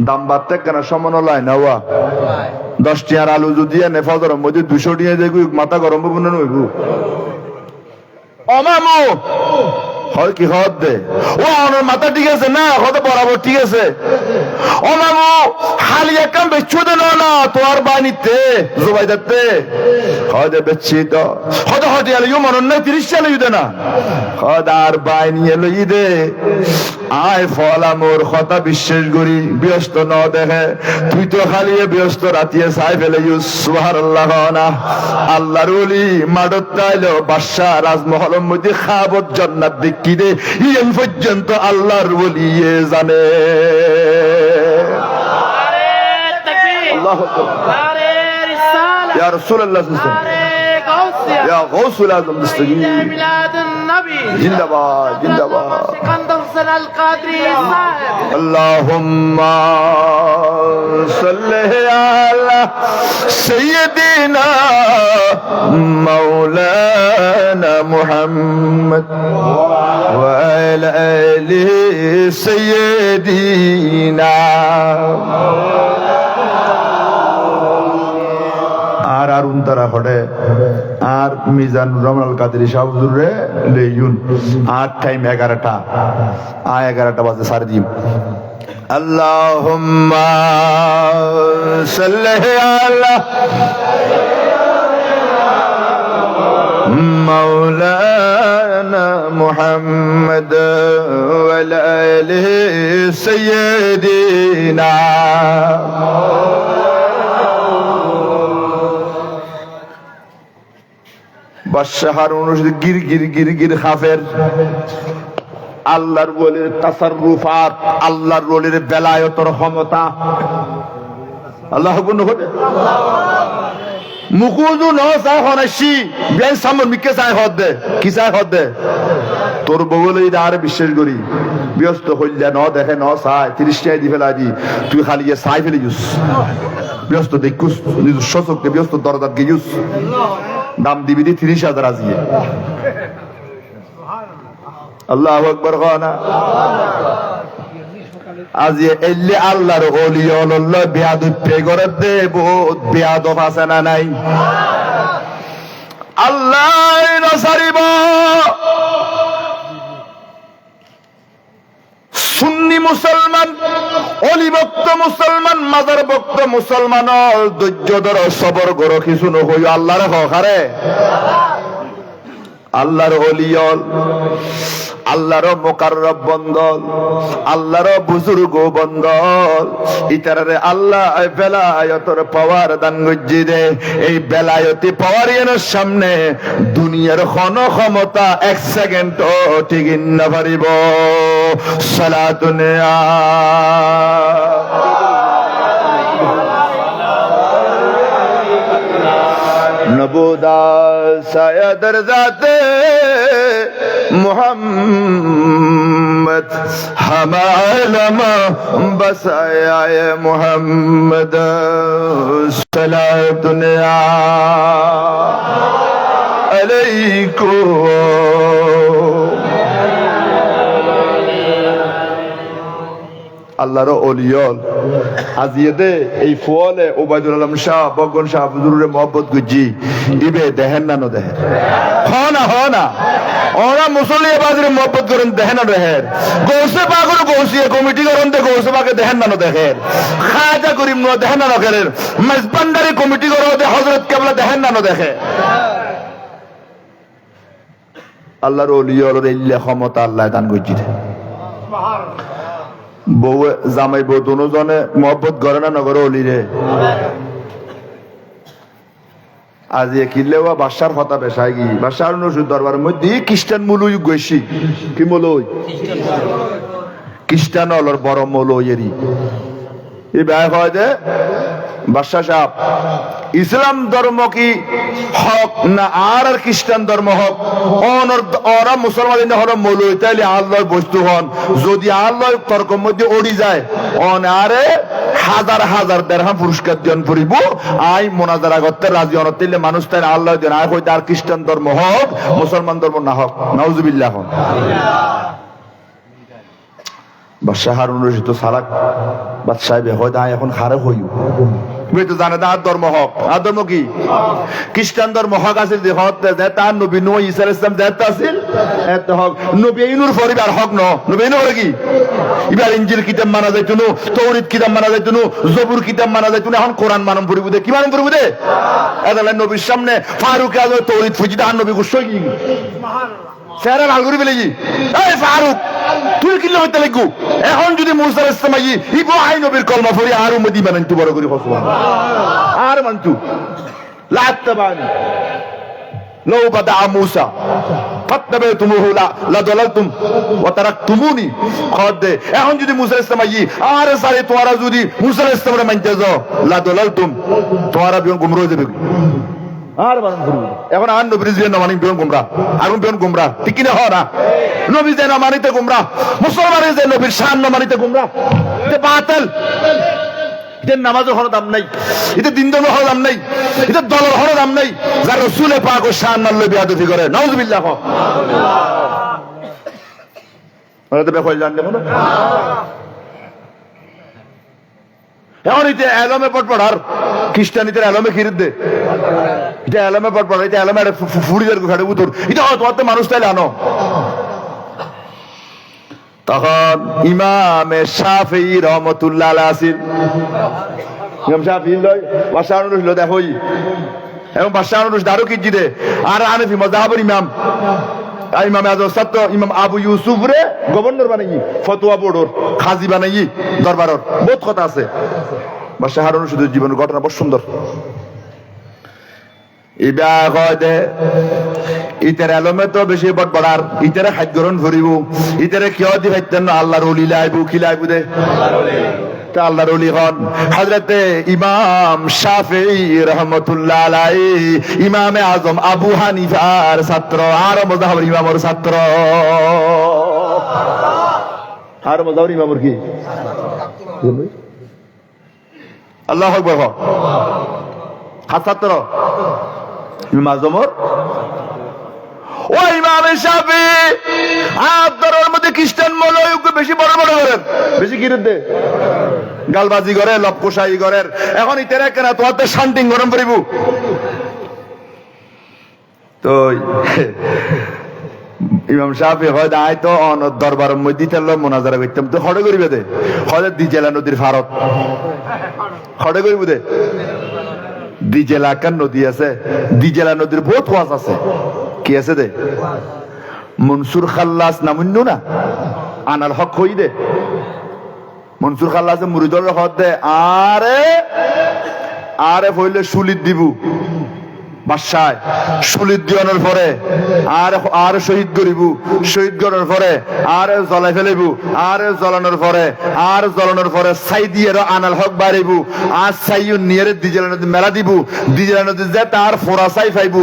দাম বাড়তে কেন সমান লাই না 10 টিয়ার আলু যদি এনে ফজরের মধ্যে 200 টিয়া দেখবি মাথা গরম হবে না নইব অমামু হয় কি হদ দে ও আমার মাথা ঠিক আছে না হয়তো বরাবর ঠিক আছে ও মামু খালি একদম বেচু দে না তোর বানিতে জুবাইদাতে হয়তো বেচি তো হয়তো হয়তো এলো মনন নাই 30 চালু দে না হদার বাইনি এলো দে আয় ফলা মোর কথা বিশ্বাস করি ব্যস্ত ন দেখে তুই তো খালি ব্যস্ত রাতিয়ে চাই ফেলে সুবহানাল্লাহ না আল্লাহর ওলি মাডত তাইলো বাদশা রাজমহলের মধ্যে খাবত জান্নাত দেখি দে ইয়েন পর্যন্ত আল্লাহর ওলি জানে نعرہ رسالت یا رسول اللہ صلی اللہ علیہ وسلم نعرہ غوثیہ یا غوث العظم دستگیر میلاد النبی زندہ باد زندہ باد سکندر حسین القادری صاحب اللهم صل على سيدنا مولانا محمد وعلى آل سيدنا আর উন্তরা হড়ে আর মিজানুর রহমান আল কাদেরী সাহেব হুজুরে লেইউন আর টাইম 11টা 11টা বাজে সাড়ে দিন আল্লাহুম্মা সাল্লি আলা مولانا محمد وعلى آله سيدنا বাদশাহ হারুন রশিদ গির গির গির গির খাফের আল্লাহর ওলির তাসাররুফাত আল্লাহর ওলির বেলায়েতের ক্ষমতা আল্লাহ হুকুম হতে মুকুজু ন চাই হনাসি বেন সামর মিকে চাই হদ দে কি চাই হদ দে তোর বগলে এটা আর বিশ্বাস করি ব্যস্ত হইলে ন দেখে ন চাই 30 টাকা দি ফেলা দি তুই খালি চাই ফেলে জুস ব্যস্ত দেখুস নিজস্ব চোখকে ব্যস্ত দরদাত গিয়েছ দাম দিবি দি 30,000 আজিয়ে আল্লাহু আকবার খানা আজিয়ে এল্লে আল্লাহর ওলি আল্লাহ বিয়াদত পে করে দে বহুত বিয়াদত আছে না নাই আল্লাহ নসারিব সুন্নি মুসলমান অলি ভক্ত মুসলমান মাজার ভক্ত মুসলমান ধৈর্য ধর সবর করো কিছু নহই আল্লাহর হকারে আল্লাহর ওলিয়ল আল্লাহর মুকাররব বন্দল আল্লাহর বুজুর্গ বন্দল ইতারে আল্লাহ বেলায়েতের পাওয়ার দান গজ্জি দে এই বেলায়েতি পাওয়ার এর সামনে দুনিয়ার কোন ক্ষমতা 1 সেকেন্ড ঠিক না পারিব সালাতুন নবুদা সায়দর জাতে মোহাম্মদ হামালমা বসায় মোহাম্মদ সালাতুন আলাইকুম আল্লাহর ওলিয়ল আজিয়ে দে এই ফলে ওবায়দুল আলম শাহ বগন শাহ হুজুরের মোহাম্মত গুজি ইবে দেখেন না নো দেখেন হনা ওরা মুসল্লি বাজারে মোহাম্মত করেন দেখেন না দেখেন গৌসে পাগর গৌসিয়ে কমিটি করেন দে গৌসে পাকে দেখেন না নো দেখেন খাজা করিম নো দেখেন না দেখেন মেজবান্ডারি কমিটি করে দে হযরত কেবলা দেখেন না নো দেখেন আল্লাহর ওলিয়ল ইল্লা ক্ষমতা আল্লাহ দান গুজি বউ জামাই বউ দুজনে মহব্বত করে না নগর অলিরে আজ কিনলেও বাসার কথা পেশায় গি বাসার নসুর দরবারের মধ্যে খ্রিস্টান মুলুই গৈছি কি মলই খ্রিস্টান অলর বড় মলইয়েরই এই ব্যয় হয় যে বাদশাহ সাহেব ইসলাম ধর্ম কি হক না আর খ্রিস্টান ধর্ম হক ওরা মুসলমান হল মৌলই তাইলে আল্লাহর বস্তু হন যদি আল্লাহ তর্ক মধ্যে ওড়ি যায় অন আরে হাজার হাজার দেড়হাম পুরস্কার দিন পড়িব আই মোনাজারা করতে রাজি হন তাইলে মানুষ তাই আল্লাহ দেন আয় হইতে আর খ্রিস্টান ধর্ম হক মুসলমান ধর্ম না হক নাউজুবিল্লাহ হন বাদশাহ হারুন রশিদ তো সালাক বাদশাহ হয়তো এখন খারাপ হইও তুমি তো জানে আর ধর্ম হক আর ধর্ম কি খ্রিস্টান ধর্ম হক আছে যে হক তার নবী নূহ ঈসা আলাইহিস সালাম যেতে আছিল এত হক নবী ইনুর পরিবার হক ন নবী ইনুর কি এবার ইনজিল কিতাব মানা যাইতো না তৌরাত কিতাব মানা যাইতো না জবুর কিতাব মানা যাইতো না এখন কোরআন মানম পড়িব দে কি মানম পড়িব দে এদালে নবীর সামনে ফারুক আজম তৌরাত ফুজিদা আর নবী গুছই কি সুবহানাল্লাহ সেরা আলগুরি বলেজি এই ফারুক তুই কিলে হইতে লাগু এখন যদি মুসা আলাইহিস সালাম ইবো আই নবীর কলমা পড়ি আর উম্মতি মানন্তু বড় করে সুবহানাল্লাহ আর মানতু লাত্তাবানি لو بدع موسى فاتبعتموه لضللتم وتركتموني قد এখন যদি মুসা আলাইহিস সালাম আরে সারে তোমরা যদি মুসা আলাইহিস সালামের মানতে যাও লাদলালতুম তোমরা বিয়ন গুমরা হয়ে যাবে আর বারণ করব এখন আর নবী জিন না মানি বিয়ন গুমরা আর বিয়ন গুমরা ঠিক কি না হয় না নবী জিন না মানিতে গুমরা মুসলমানের যে নবীর শান না মানিতে গুমরা এটা বাতিল এটা নামাজের হলো দাম নাই এটা দিন দমের হলো দাম নাই এটা দলের হলো দাম নাই যার রাসূলের পাক ও শান না লই বিয়াদতি করে নাউজুবিল্লাহ ওরা তো বেখল জানলে মনে এখন এটা এলমে পট পড়ার খ্রিস্টানিদের এলমে কিরিত দে এটা এলমে পট পড়া এটা এলমে ফুড়িদের ঘাড়ে উতর এটা হয়তো মানুষ তাইলে আনো তখন ইমামে শাফিঈ রাহমাতুল্লাহ আলাইহি আসিল ইমাম শাফিঈ লয় বাশারুল লো দেখোই এবং বাশারুল দারু কি জিদে আর হানাফি মাযহাবের ইমাম ইমাম আযম ছাত্র ইমাম আবু ইউসুফ রে গভর্নর বানাই ফতোয়া বোর্ডর খাজি বানাই দরবারর বহুত কথা আছে বাশারুল শুধু জীবনের ঘটনা বহুত সুন্দর ইবা কয়দে ইতার আলমে তো বেশি বড় বড়ার ইতারে খাদ্য গ্রহণ করিব ইতারে কিয় দি ভাইতেন না আল্লাহর ওলি লাইবু খিলাইবু দে আল্লাহর ওলি তা আল্লাহর ওলি হন হযরতে ইমাম শাফিঈ রাহমাতুল্লাহ আলাইহি ইমামে আযম আবু হানিফার ছাত্র আর মাযহাবের ইমামের ছাত্র আর মাযহাবের ইমামের কি আল্লাহু আকবার ছাত্র ইমাম আযমর ও ইমাম শাফিঈ আপনার মধ্যে খ্রিস্টান মৌলবী বেশি বড় বড় করেন বেশি কিরত দে গালবাজি করে লপকশাই করে এখন ইতারে কেন তোমাদের শান্তিং গরম করিব তো ইমাম শাফিঈ হয় আই তো অন দরবারের মধ্যে তেল মুনাজারা করতাম তো খড়ে করিবে দে হয় দিজেলা নদীর ফারত খড়ে করিব দে দিজেলা কান নদী আছে দিজেলা নদীর বহুত ওয়াজ আছে কি আছে দে মনসুর খাল্লাস নামুন্য না আনাল হক হই দে মনসুর খাল্লাসে মুরিদর হদ দে আরে আরে হইলে সুলিদ দিব বাদশায় সুলিদ দিওয়ানোর পরে আর শহীদ করিব শহীদ করার পরে আর জ্বলাই ফেলিব আর জ্বলানোর পরে আর জ্বলানোর পরে ছাই দিয়ে আনাল হক বাড়িব আর ছাইও নিয়ে দিজেলা নদী মেলা দিব দিজেলা নদী যে তার ফোরা ছাই পাইব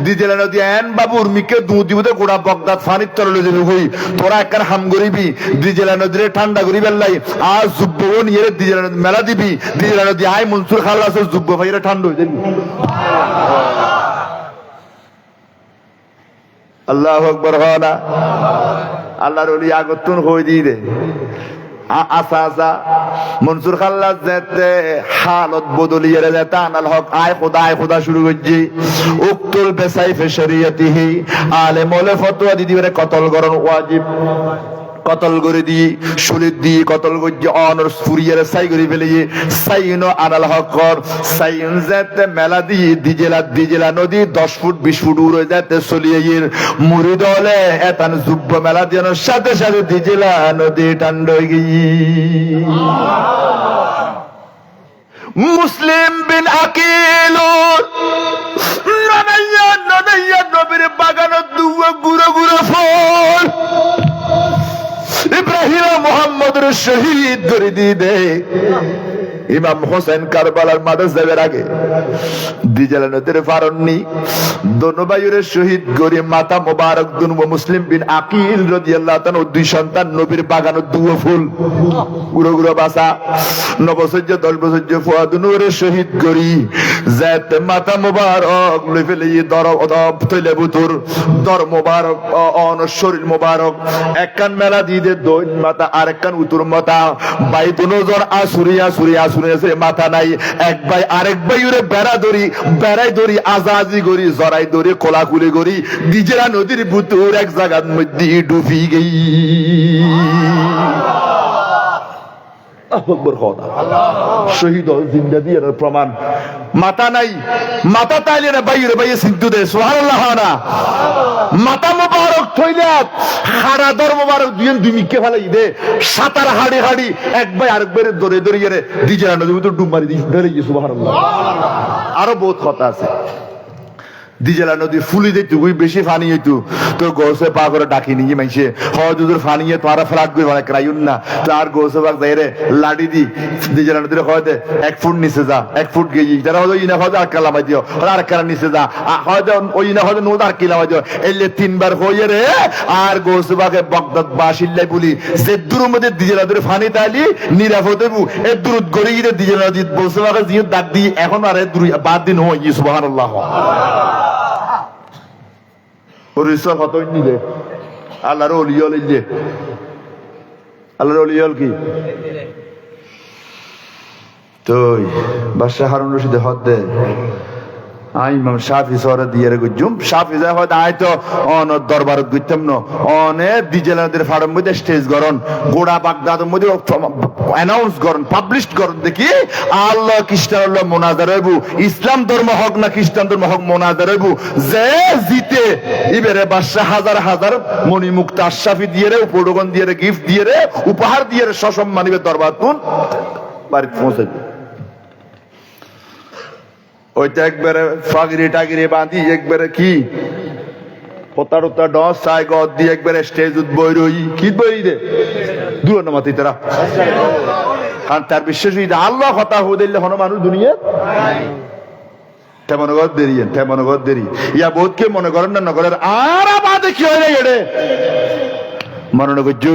দিজেলা নদী এন বাবু উর্মিকে দুধ দিব গোড়া বগদাদ ফানির তরলে যাবি হই তোরা একখান হাম করিবি দিজেলা নদীরে ঠান্ডা করি বেল্লাই আর যুব্ব নিয়ে দিজেলা নদী মেলা দিবি দিজেলা নদী আই মনসুর খাল্লাসের যুব্ব ভাইরে ঠান্ডা হয়ে যাবি আল্লাহু আকবার হনা আল্লাহর ওলি আগতুন হই দি দে আসা আসা মনসুর খাল্লাস যেতে হালত বদলিয়ে যেতে আনাল হক আয় খোদা শুরু করছি উক্তুল বেসাইফে শরিয়তিহি আলেম ওলে ফতোয়া দি দিবে কতল করণ ওয়াজিব কতল করে দিয়ে সুলিদ দিয়ে কতল করে অনর ফুরিয়ার সাই করে ফেলিয়ে সাইনো আনাল হকর সাইন যেতে মেলা দিয়ে দিজেলা নদী 10 ফুট 20 ফুট উড়ে যেতে চলিয়ে মুরিদ হলে এতান যুব্ব মেলা দিয়ে সাথে সাথে দিজেলা নদী ঠান্ডা হয়ে গিয়ে মুসলিম বিন আকিল ননাইয়া নবীর বাগানত দুয়া গুড়ো গুড়ো ফল ইব্রাহিম মোহাম্মদের শহীদ করে দিয়ে দে ইমাম হোসেন কারবালার মাঠে যাবার আগে দিজেলা নদীর ফারণনি দোনো ভাইয়ের শহীদ করে মাতা মোবারক দুনব মুসলিম বিন আকিল রাদিয়াল্লাহু তাআলা দুই সন্তান নবীর বাগানো দুয়া ফুল গুড়ো গুড়ো বাসা 9 বছর 10 বছর ফুয়াদুনুরে শহীদ করি জাত মাতা মোবারক লই ফেলে দর তৈলে বুতুর দর মোবারক অন শরীর মোবারক একখান মেলা দিয়ে দে দইন মাতা আরেকখান উতুর মাতা ভাই দুনোজন আসুরিয়া শুনেছে মাথা নাই এক ভাই আরেক ভাই ওরে বেড়াই ধরি আজাজি করি জরাই ধরি কোলাকুলি করি দিজেলা নদীর বুতুর এক জায়গার মধ্যে ডুবি গই শহীদ জিন্দা দিয়ে প্রমাণ মাথা নাই মাথা তাইলে না বাইরে সিদ্ধু দে সুবহানাল্লাহ না মাথা মোবারক থইলে হাড়া দর মোবারক দুই মিকে ফেলাই দে সাতার হাড়ি এক ভাই আরেক বাইরে দরে দিজেলা নদীর ভিতর ডুব মারি দিয়ে সুবহানাল্লাহ আরো বহুত কথা আছে দিজেলা নদী ফুলি দিত গুই বেশি ফানি হইতো তো গোসে পা করে ডাকি নিয়ে মাইছে হজুর ফানি তোরা ফ্লাট গুই মানে ক্রাইউন না তো আর গোসে পাক যাই রে লাডি দি দিজেলা নদীর হয়তো 1 ফুট নিচে যা 1 ফুট গিয়ে যারা হয়তো ইনা হয়তো আর কালামাই দিও আর কালা নিচে যা হয়তো ওই না হয়তো নোদ আর কিলামাই দিও এলে 3 বার হইয়ে রে আর গোসে পাকে বগদাদ বাসিল্লাই বলি যে দূরের মধ্যে দিজেলা নদীর ফানি তাইলি নিরাপদ হইবু এ দূরত গড়ি গিয়ে দিজেলা নদী গোসে পাকে জিয়ে দাগ দি এখন আর বাদ দিন হই সুবহানাল্লাহ পরিসর হত নিলে আল্লাহর ওলিয়ল ইল্লে আল্লাহর ওলিয়ল কি তো বাদশাহ হারুন রশিদ হদ দে আই ইমাম শাফি সরে দিয়ে রে গুজুম শাফি যায় হয়তো আই তো অন দরবারত গুইতাম ন অনে দিজেলাদের ফার্ম মধ্যে স্টেজ গরন গোড়া বাগদাদের মধ্যে অ্যানাউন্স করুন পাবলিশ করুন দেখি আল্লাহ খ্রিস্টান আল্লাহ মোনাজার হইব ইসলাম ধর্ম হক না খ্রিস্টান ধর্ম হক মোনাজার হইব যে জিতে এবারে বাদশাহ হাজার হাজার মণিমুক্ত আশরাফি দিয়ে রে উপঢৌকন দিয়ে রে গিফট দিয়ে রে উপহার দিয়ে রে সসম্মানিবে দরবার তুন বাড়িতে পৌঁছে ওইটা একবারে ফাগরি টাগরি বাঁধি একবারে কি পতারতা ডস চাই গদ দিয়ে একবারে স্টেজ বই রই কি বই দে দূর নামাতি তারা কারণ তার বিশ্বাস আল্লাহ কথা হদিল্লে হন মানুষ দুনিয়া তেমন গদ দেরি ইয়া বোধকে মনে করেন না নগরের আর বাদে কি হয় এড়ে মনে করছু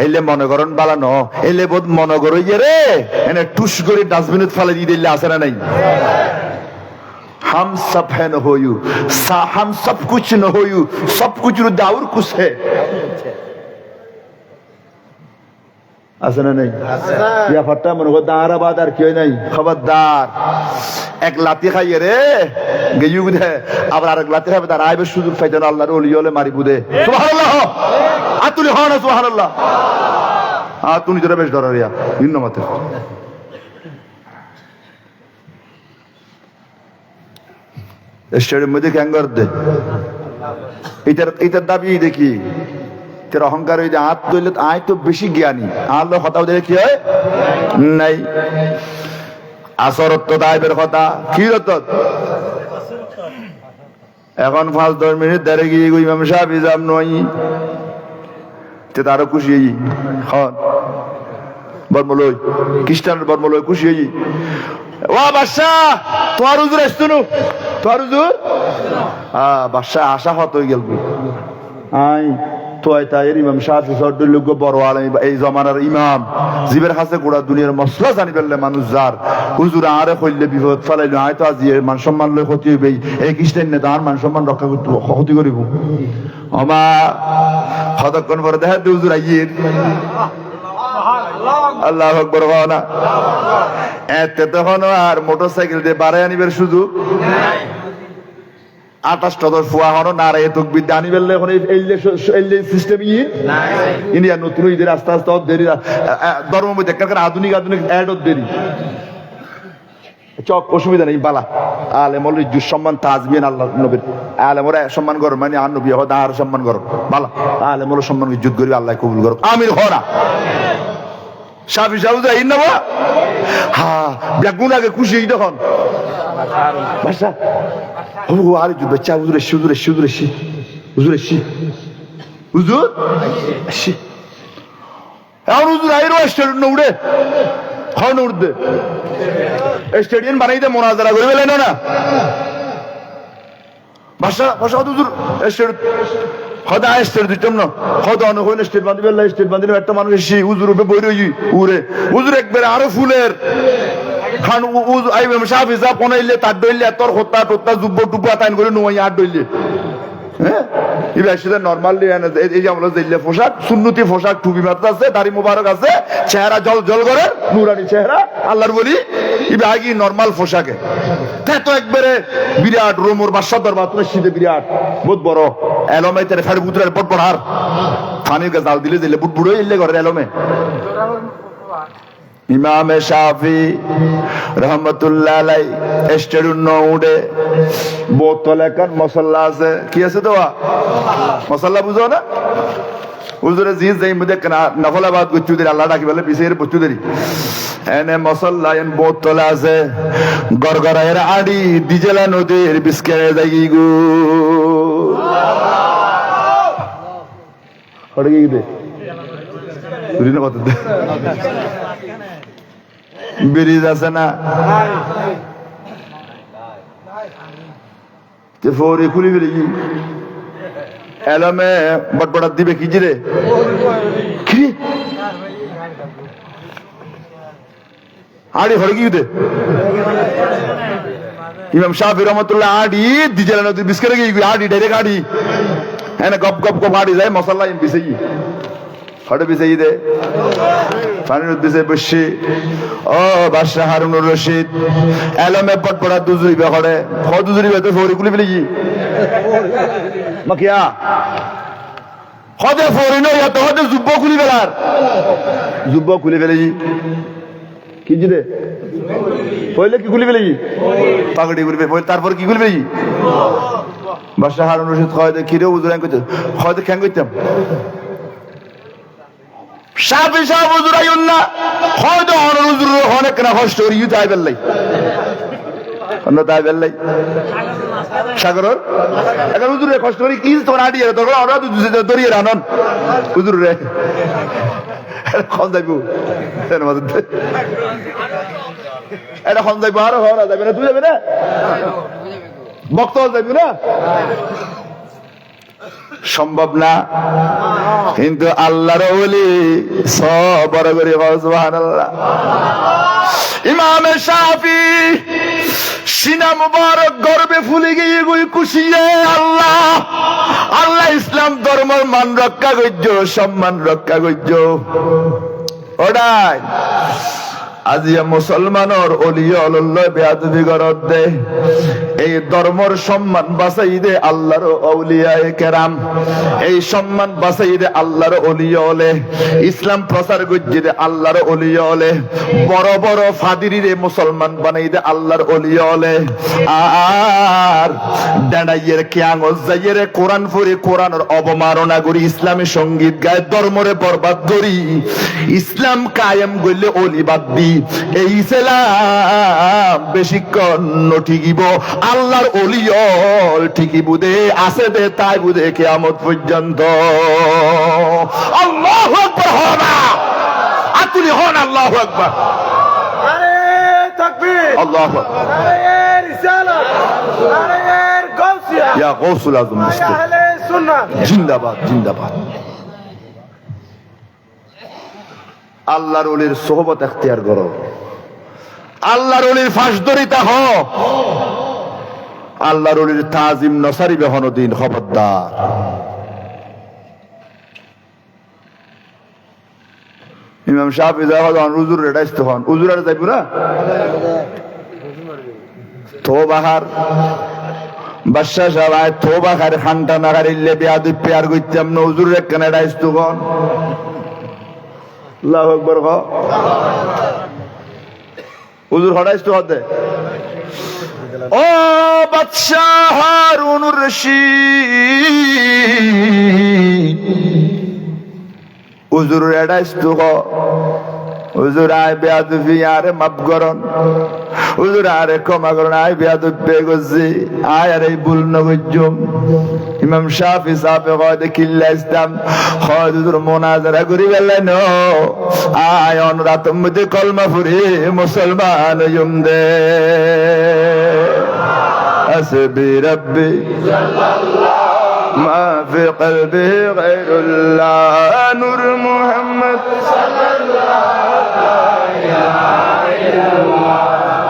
এলে মনে করেন বালা ন এলে বোধ মনে করো রে এনে টুস করে ডাস্টবিনত ফেলে দিয়ে দিলে আসে না নাই हम सब है न होयू हम सब कुछ न होयू सब कुछ दाउर कुछ है আছে না নাই ইয়া ফাট্টা মনে কর দাঁড়াবাদ আর কেউ নাই খবরদার এক লাতি খাইয়ে রে গেয়ু বুধে আবার আরেক লাতি খাবে তার আইবে সুযোগ পাইতে না আল্লাহর ওলি হলে মারি বুধে সুবহানাল্লাহ আতুলি হন সুবহানাল্লাহ তুমি তোরা বেশ ডরারিয়া ভিন্ন মতে স্টেডিয়াম মধ্যে ক্যাঙ্গার দে এটার দাবি দেখি তোর অহংকার হয়ে যে হাত ধরলে আয় তো বেশি জ্ঞানী আল্লাহ কথা দিলে কি হয় নাই আসরত্ব দায়বের কথা কি রত এখন 5-10 মিনিট ধরে গিয়ে ইমাম সাহেব ইজাম নই তে তারও খুশি হন বর্মলই খ্রিস্টানের বর্মলই খুশি ও বাদশাহ তোমার হুজুর আসতো না তোমার হুজুর বাদশাহ আশা হত হয়ে গেল আই তো এর ইমাম শাফি সর্দুল লোক বড় আলেম এই জমানার ইমাম জীবের কাছে গোড়া দুনিয়ার মসলা জানি ফেললে মানুষ যার হুজুর আরে হইলে বিপদ ফেলাইল আয় তো আজি মান সম্মান লই ক্ষতি হইবে এই খ্রিস্টান নেতা আর মান সম্মান রক্ষা করতে ক্ষতি করিব আমা কতক্ষণ পরে দেখা হুজুর আইয়ের আল্লাহ আকবার না এতে তখন আর মোটরসাইকেল দিয়ে বাড়াই আনিবার সুযোগ 28 ফুয়া হনো না রে তকবির দানি বেললে এখন এই সিস্টেম ইন্ডিয়া নতুন ঈদের আস্তে আস্তে দেরি ধর্ম মধ্যে আধুনিক অ্যাড দেরি চক অসুবিধা নেই বালা আলেমল ইজ্জুর সম্মান তাজবিন আল্লাহ নবীর আলেমর সম্মান করো মানে আর নবী হদ আর সম্মান করো বালা আলেমল সম্মান ইজ্জত করি আল্লাহ কবুল করো আমির হরা শাফি সাহেব যাই না বা হ্যাঁ ব্যাগুন আগে খুশি তখন বাসা ও আরে যুদ্ধ চা হুজুর হুজুর হুজুর হুজুর হুজুর এখন হুজুর আইরো স্টেডিয়াম উড়ে হন উঠবে স্টেডিয়াম বানাইতে মোনাজারা করে ফেলেন না ভাষা ভাষা হুজুর স্টেডিয়াম হদা স্টেট দিতাম না হদা অনেক হইলে স্টেট বাঁধি ফেললে স্টেট বাঁধিলে একটা মানুষ এসে হুজুর উপরে বই রই উড়ে হুজুর একবারে আরো ফুলের খান আইবাম সাফি যা পনাইলে তার দইলে তোর হত্যা টত্যা জুব্ব টুব্বা তাইন করে নোয়াই আর দইলে হ্যাঁ এবার সেটা নর্মালি এই যে আমরা জেলে পোশাক সুন্নতি পোশাক টুপি মাত্র আছে দাড়ি মোবারক আছে চেহারা জল জল করে নুরানি চেহারা আল্লাহর বলি এবার আগে নর্মাল পোশাকে তাই তো একবারে বিরাট রোমর বাদশাহ দরবার তোমার শীতে বিরাট বহুত বড় এলমে তেরে ফের বুতরের পট পড়ার পানির জাল দিলে দিলে বুট বুড়ো ইল্লে করে এলমে ইমামে শাফি রহমতুল্লাহ আলাই স্টেডিয়াম উঠে বোতল একান মশলা আছে কি আছে তো মশলা বুঝো না হুজুরে জিজ যাই মধ্যে নফলাবাদ গুচ্ছু দেরি আল্লাহ ডাকি বলে পিছিয়ে বচ্চু দেরি এনে মসল্লা এন বোতলে আছে গড়গড়াইয়ের আড়ি ডিজেলা নদীর বিস্কেরে যাই গু হড়ে গিয়ে দে তুই না কত দে ব্রিজ আছে না তে ফোরে খুলি ফেলে কি এলামে বটবটার দিবে কি জিরে কি আড়ি হড়ে গিয়ে দে ইমাম শাফি রহমতুল্লাহ আড়ি ডিজেলা নদীর বিস্কেরে গিয়ে আড়ি ডাইরেক্ট আড়ি হ্যাঁ গপ গপ গপ আড়ি যায় মশলা পিছিয়ে হটে পিছিয়ে দে পানির উদ্দেশ্যে বসছি ও বাদশাহ হারুনুর রশিদ এলমে পটপড়া দুজুরিবে হরে দুজুরিবে তো ফৌরি খুলি ফেলি কি মাকিয়া হদে ফৌরি নয় তো হদে জুব্ব খুলি ফেলার জুব্ব খুলি ফেলে কি জিরে পয়লে কি খুলি ফেলে পাগড়ি খুলি ফেলে তারপর কি খুলি ফেলে বাদশাহ হারুনুর রশিদ খয়দে কিরে উজুর করতে খয়দে খ্যাং করতাম সাফি সাহেব হুজুর আইন না হয়তো হুজুর অনেক না কষ্ট করি তাই বেল্লাই অন্য তাই বেল্লাই সাগরর এখন হুজুরে কষ্ট করি কি তোমার আডিয়ে তখন ওরা দরিয়ে রানন হুজুর রে খন যাইব এটা খন যাইব আরো হওয়া যাবে না তুই যাবে না বক্ত যাইব না সম্ভব না কিন্তু আল্লাহর ওলি সব বড় করে সুবহানাল্লাহ ইমাম শাফি সিনা মুবারক গর্বে ফুলে গিয়ে গুই খুশিয়ে আল্লাহ আল্লাহ ইসলাম ধর্মের মান রক্ষা করছ সম্মান রক্ষা করছ ওটাই আজিয়া মুসলমানের অলিয়া আল্লাহ বেয়াদবি করত দে এই ধর্মের সম্মান বাঁচাই দে আল্লাহর আউলিয়ায়ে কেরাম এই সম্মান বাঁচাই দে আল্লাহর ওলিয়া ওলে ইসলাম প্রচার করছে দে আল্লাহর ওলিয়া ওলে বড় বড় ফাদিরি রে মুসলমান বানাই দে আল্লাহর ওলিয়া ওলে আর দাঁড়াইয়ের কিয়াঙ্গজ যাইয়ের কোরআন পড়ে কোরআনের অবমাননা করি ইসলামী সঙ্গীত গায় ধর্মরে বরবাদ করি ইসলাম কায়েম করলে ওলি বাদ দি এই ইসলাম বেশিক্ষণ নঠিকিব আল্লাহর ওলিয়ল ঠিকই বুদে আছে দে তাই বুদে কিয়ামত পর্যন্ত আল্লাহু আকবার হনা আতুলি হন আল্লাহু আকবার নারে তাকবীর আল্লাহু আকবার নারে রিসালাত নারে গাউসিয়া ইয়া গাউসুল আজম ইয়া আহলে সুন্নাহ জিন্দাবাদ জিন্দাবাদ আল্লাহর ওলির সোহবত এখতিয়ার করো আল্লাহর ওলির ফাঁস ধরিতা হ আল্লাহর ওলির তাজিম নসারি বেহনদিন খবরদার ইমাম শাফি যখন হুজুর রেডাইস তখন হুজুর আর যাইব না তো বাহার বাদশাহ সাহেব তো বাহার খানটা নাগারিলে বেয়াদুই পেয়ার কইতাম না হুজুর রে কেন রেডাইস তখন আল্লাহু আকবার ক হুজুর হড়াইস তো হদে ও বাদশাহ হারুনুর রশিদ হুজুর রেডাইস তো ক হুজুর আয় বেয়াদবি আরে মাফ করন হুজুর আরে ক্ষমা করন আয় বেয়াদবি গজি আয় আরে ভুল নগজম ইমাম শাফি সাহেব কয় কিল্লা ইসলাম হয় হুজুর মুনাজারা করি বেলেন আয় অনুরাত মধ্যে কলমা ফুরি মুসলমান হইম দে হাসবি রব্বি সাল্লাল্লাহু মা ফি কলবি গায়রুল্লাহ নূর মুহাম্মদ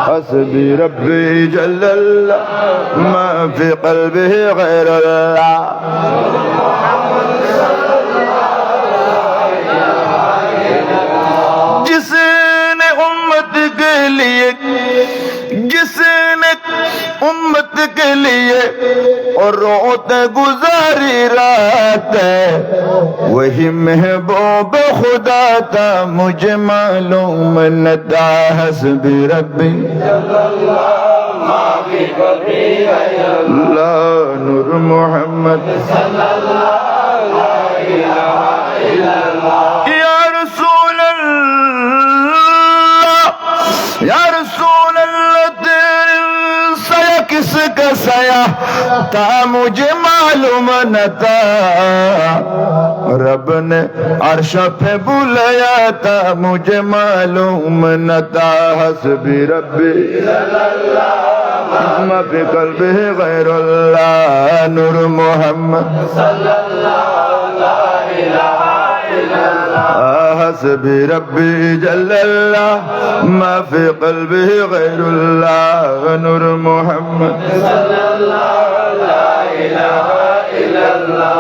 حسبي ربي جل الله ما في قلبه غير الله जिसने उम्मत के लिए जिसने उम्मत के लिए और रोते गुजारी रात वही महबूब खुदा था मुझे मालूम न था हस्बी रब्बी अल्लाह नूर मोहम्मद दसाया था मुझे मालूम न था रब ने अर्श पे बुलाया था मुझे मालूम न था हस्बी रब्बी ما في قلبه غير الله نور محمد صلى الله لا إله إلا الله حسبي ربي جل الله ما في قلبه غير الله نور محمد صلى الله لا إله إلا الله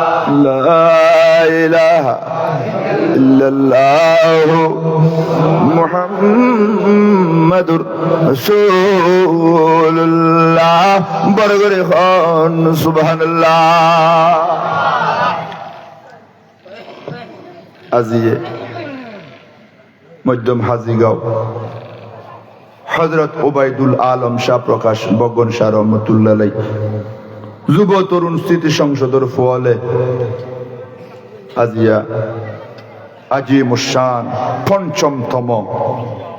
لا إله إلا الله محمد رسول الله برغري خان سبحان الله আজিয়ে মধ্যম হাজিগাঁও হযরত ওবায়দুল আলম শাহ প্রকাশ বগন শাহ রহমতুল্লাহ আলাইহি যুব তরুণ স্মৃতি সংসদের ফলে আজিয়া আজিমুশান পঞ্চমতম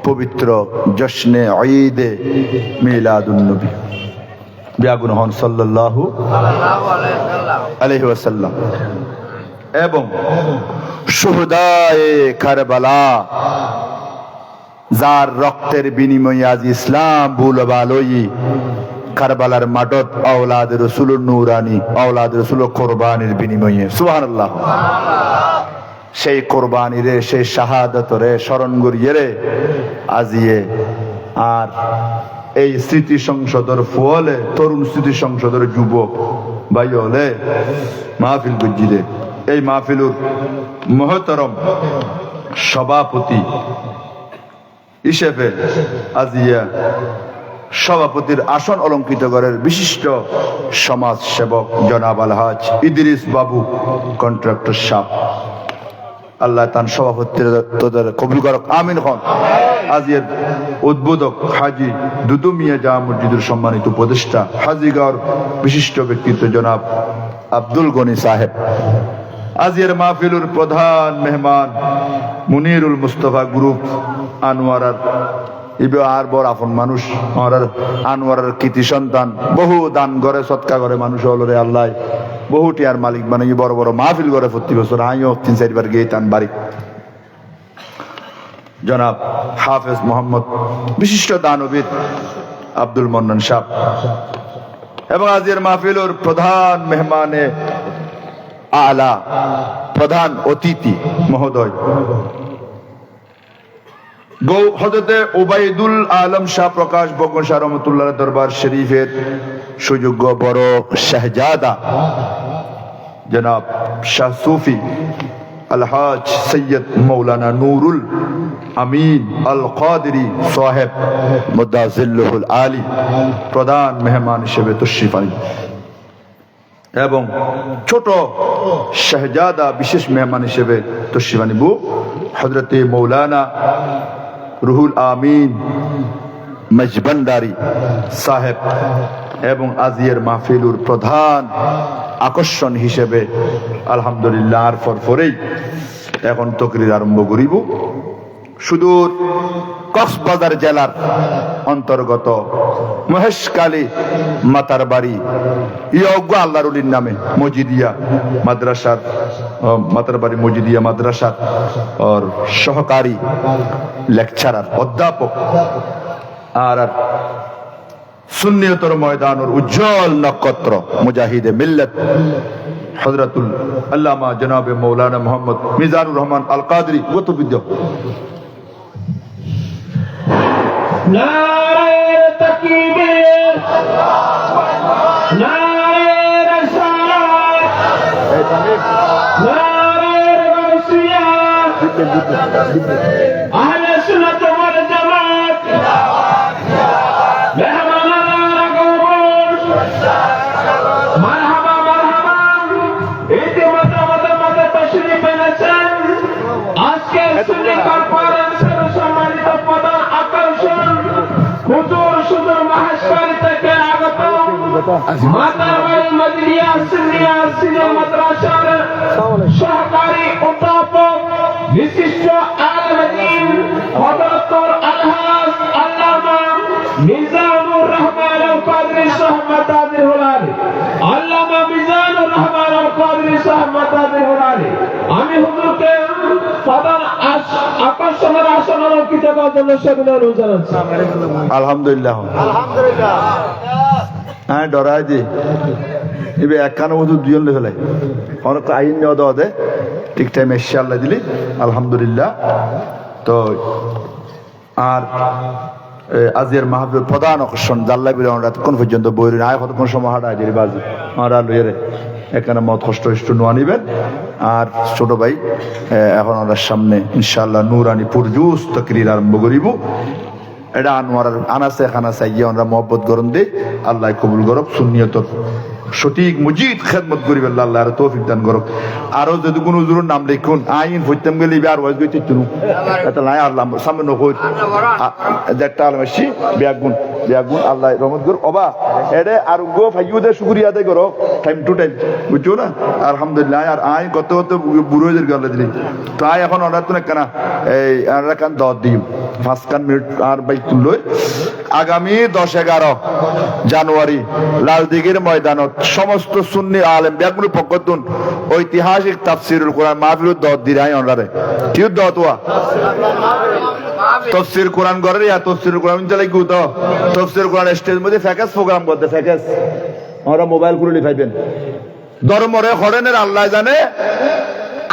পবিত্র জশ্নে ঈদে মিলাদুন নবী বিয়াগুন হন সাল্লাল্লাহু আলাইহি ওয়াসাল্লাম এবং শুহাদায়ে কারবালা যার রক্তের বিনিময়ে আজ ইসলাম বুলবালয়ী কারবালার মাঠত আওলাদ রাসূলুর নূরানি আওলাদ রাসূলুর কুরবানির বিনিময়ে সুবহানাল্লাহ সেই কোরবানি রে সেই শাহাদত রে স্মরণ করিয়ে রে আজিয়ে আর এই স্মৃতি সংসদের ফলে তরুণ স্মৃতি সংসদের যুবক ভাই হলে মাহফিল গুজিরে এই মাহফিলুর মহতরম সভাপতি হিসেবে আজিয়া সভাপতির আসন অলঙ্কৃত করার বিশিষ্ট সমাজ সেবক জনাব আলহাজ ইদ্রিস বাবু কন্ট্রাক্টর সাহেব আল্লাহ তার সভাপতির কবুল করক আমিন হন আজির উদ্বোধক হাজি দুদু মিয়া জামা মসজিদের সম্মানিত উপদেষ্টা হাজিগাঁওর বিশিষ্ট ব্যক্তিত্ব জনাব আব্দুল গনি সাহেব আজির মাহফিলুর প্রধান মেহমান মুনিরুল মুস্তফা গ্রুপ আনোয়ারার ইবে আর বড় আপন মানুষ আনোয়ারের কৃতি সন্তান বহু দান করে সৎকা করে মানুষ হলো রে আল্লাহ বহুটি আর মালিক মানে বড় বড় মাহফিল করে প্রতি বছর আমিও 3-4 বার গিয়ে তান বাড়ি জনাব হাফেজ মোহাম্মদ বিশিষ্ট দানবীর আব্দুল মন্নান সাহেব এবং আজকের মাহফিলের প্রধান মেহমানে আলা প্রধান অতিথি মহোদয় হযরতে ওবায়দুল আলম শাহ প্রকাশ বগন শাহ রহমতুল্লাহ দরবার শরীফের সুযোগ্য বড় শাহজাদা জনাব শাহ সুফি আলহাজ সৈয়দ মৌলানা নুরুল আমিন আল কাদেরী সাহেব মুদাজিল্লুল আলী প্রধান মেহমান হিসেবে তশরিফ আনেন এবং ছোট শাহজাদা বিশেষ মেহমান হিসেবে তশরিফ আনিব হযরতে মৌলানা রুহুল আমিন মজবন্দারি সাহেব এবং আজিয়ের মাহফিলুর প্রধান আকর্ষণ হিসেবে আলহামদুলিল্লাহ আর ফরফরেই এখন তকরির আরম্ভ করিব সুদূর কক্সবাজার জেলার অন্তর্গত মহেশকালী মাতার বাড়ি ইয়জ্ঞ আল্লাহর ওলির নামে মজিদিয়া মাদ্রাসার মাতার বাড়ি মজিদিয়া মাদ্রাসার और সহকারী লেকচারার অধ্যাপক আর সুন্নিয়তর ময়দানের উজ্জ্বল নক্ষত্র মুজাহিদে মিল্লাত হযরতুল আল্লামা জনাবে মৌলানা মোহাম্মদ মিজানুর রহমান আল কাদরি গতবিদ্য নারে তাকবীর নারে রিসালাত নারে গাউসিয়া আহলে সুন্নাত ওয়াল জামাত মেহমানানা কবুল মারহাবা মারহাবা ইতিমধ্যে তশরিফ এনেছেন আজকে সুন্নি কনফারেন্সের সম্মানিত প্রধান আকর্ষণ হুজুর সুদূর মহেশখালী থেকে আগত মাতারবাড়ি মজলিয়া সুন্নিয়া সিনে মাদ্রাসার সহকারী অধ্যাপক বিশিষ্ট আলেম দ্বীন হযরত আলহাজ আল্লামা মিজানুর রহমান আল কাদরি সাহেব মাতাজির হুলারি, আল্লামা মিজানুর রহমান আল কাদরি সাহেব মাতাজির হুলারি, আমি হুজুরকে প্রধান আকর্ষণের আসন অলঙ্কিত করার জন্য সেগুলো অনুরোধ জানাচ্ছি। আলহামদুলিল্লাহ আলহামদুলিল্লাহ হ্যাঁ ডরাই দি এবার একখানে বছর দুজন ফেলে অনেক আইন নেওয়া দেওয়া দে ঠিক টাইমে এসে আল্লাহ দিলি আলহামদুলিল্লাহ। তো আর আজকের মাহফিলের প্রধান আকর্ষণ জাল্লা বিলে আমরা এতক্ষণ পর্যন্ত বই আয় কতক্ষণ সময় হাঁটা আজের বাজি আমরা লইয়ারে এখানে মত কষ্ট একটু নোয়া নিবেন। আর ছোট ভাই এখন ওনার সামনে ইনশাআল্লাহ নুরানি পুরজুস তকরির আরম্ভ করিব। এটা আনোয়ার আনাসে খানাসে গিয়ে আমরা মহব্বত গরম দিই, আল্লাহ কবুল করক, সুন্নিয়তর সঠিক মুজিদ খেদমত করিবে আল্লাহ আর তৌফিক দান করক। আরো যদি কোনো হুজুরের নাম লিখুন আইন হইতাম গেলে আর ওয়াজ গইতে তুনু এটা লাই আল্লাহ সামনে নকই দেখটা আলমাসি বিয়াগুন আল্লাহ রহমত করুক। অবা এডে আর গো ফাইয়ুদে শুকরিয়া আদায় করো টাইম টু টাইম, বুঝছো না? আলহামদুলিল্লাহ। আর আইন কত কত বুড়োদের গেলে দিলি তো আয় এখন অর্ডার তো না এই আর কান দর দিম 5 মিনিট আর বাইক তুললো। আগামী 10-11 জানুয়ারি লালদিঘির ময়দানত সমস্ত সুন্নি আলেম ব্যাগুলোর পক্ষতুন ঐতিহাসিক তাফসিরুল কোরআন মাহফিল দর দিরাই অনলারে ঠিক দোয়া তফসির কোরআন করে ইয়া তফসির কোরআন চলে কি তো তফসির কোরআন স্টেজ মধ্যে ফ্যাকাস প্রোগ্রাম করতে ফ্যাকাস আমরা মোবাইল খুলে পাইবেন ধর্মরে হরেনের আল্লাহ জানে।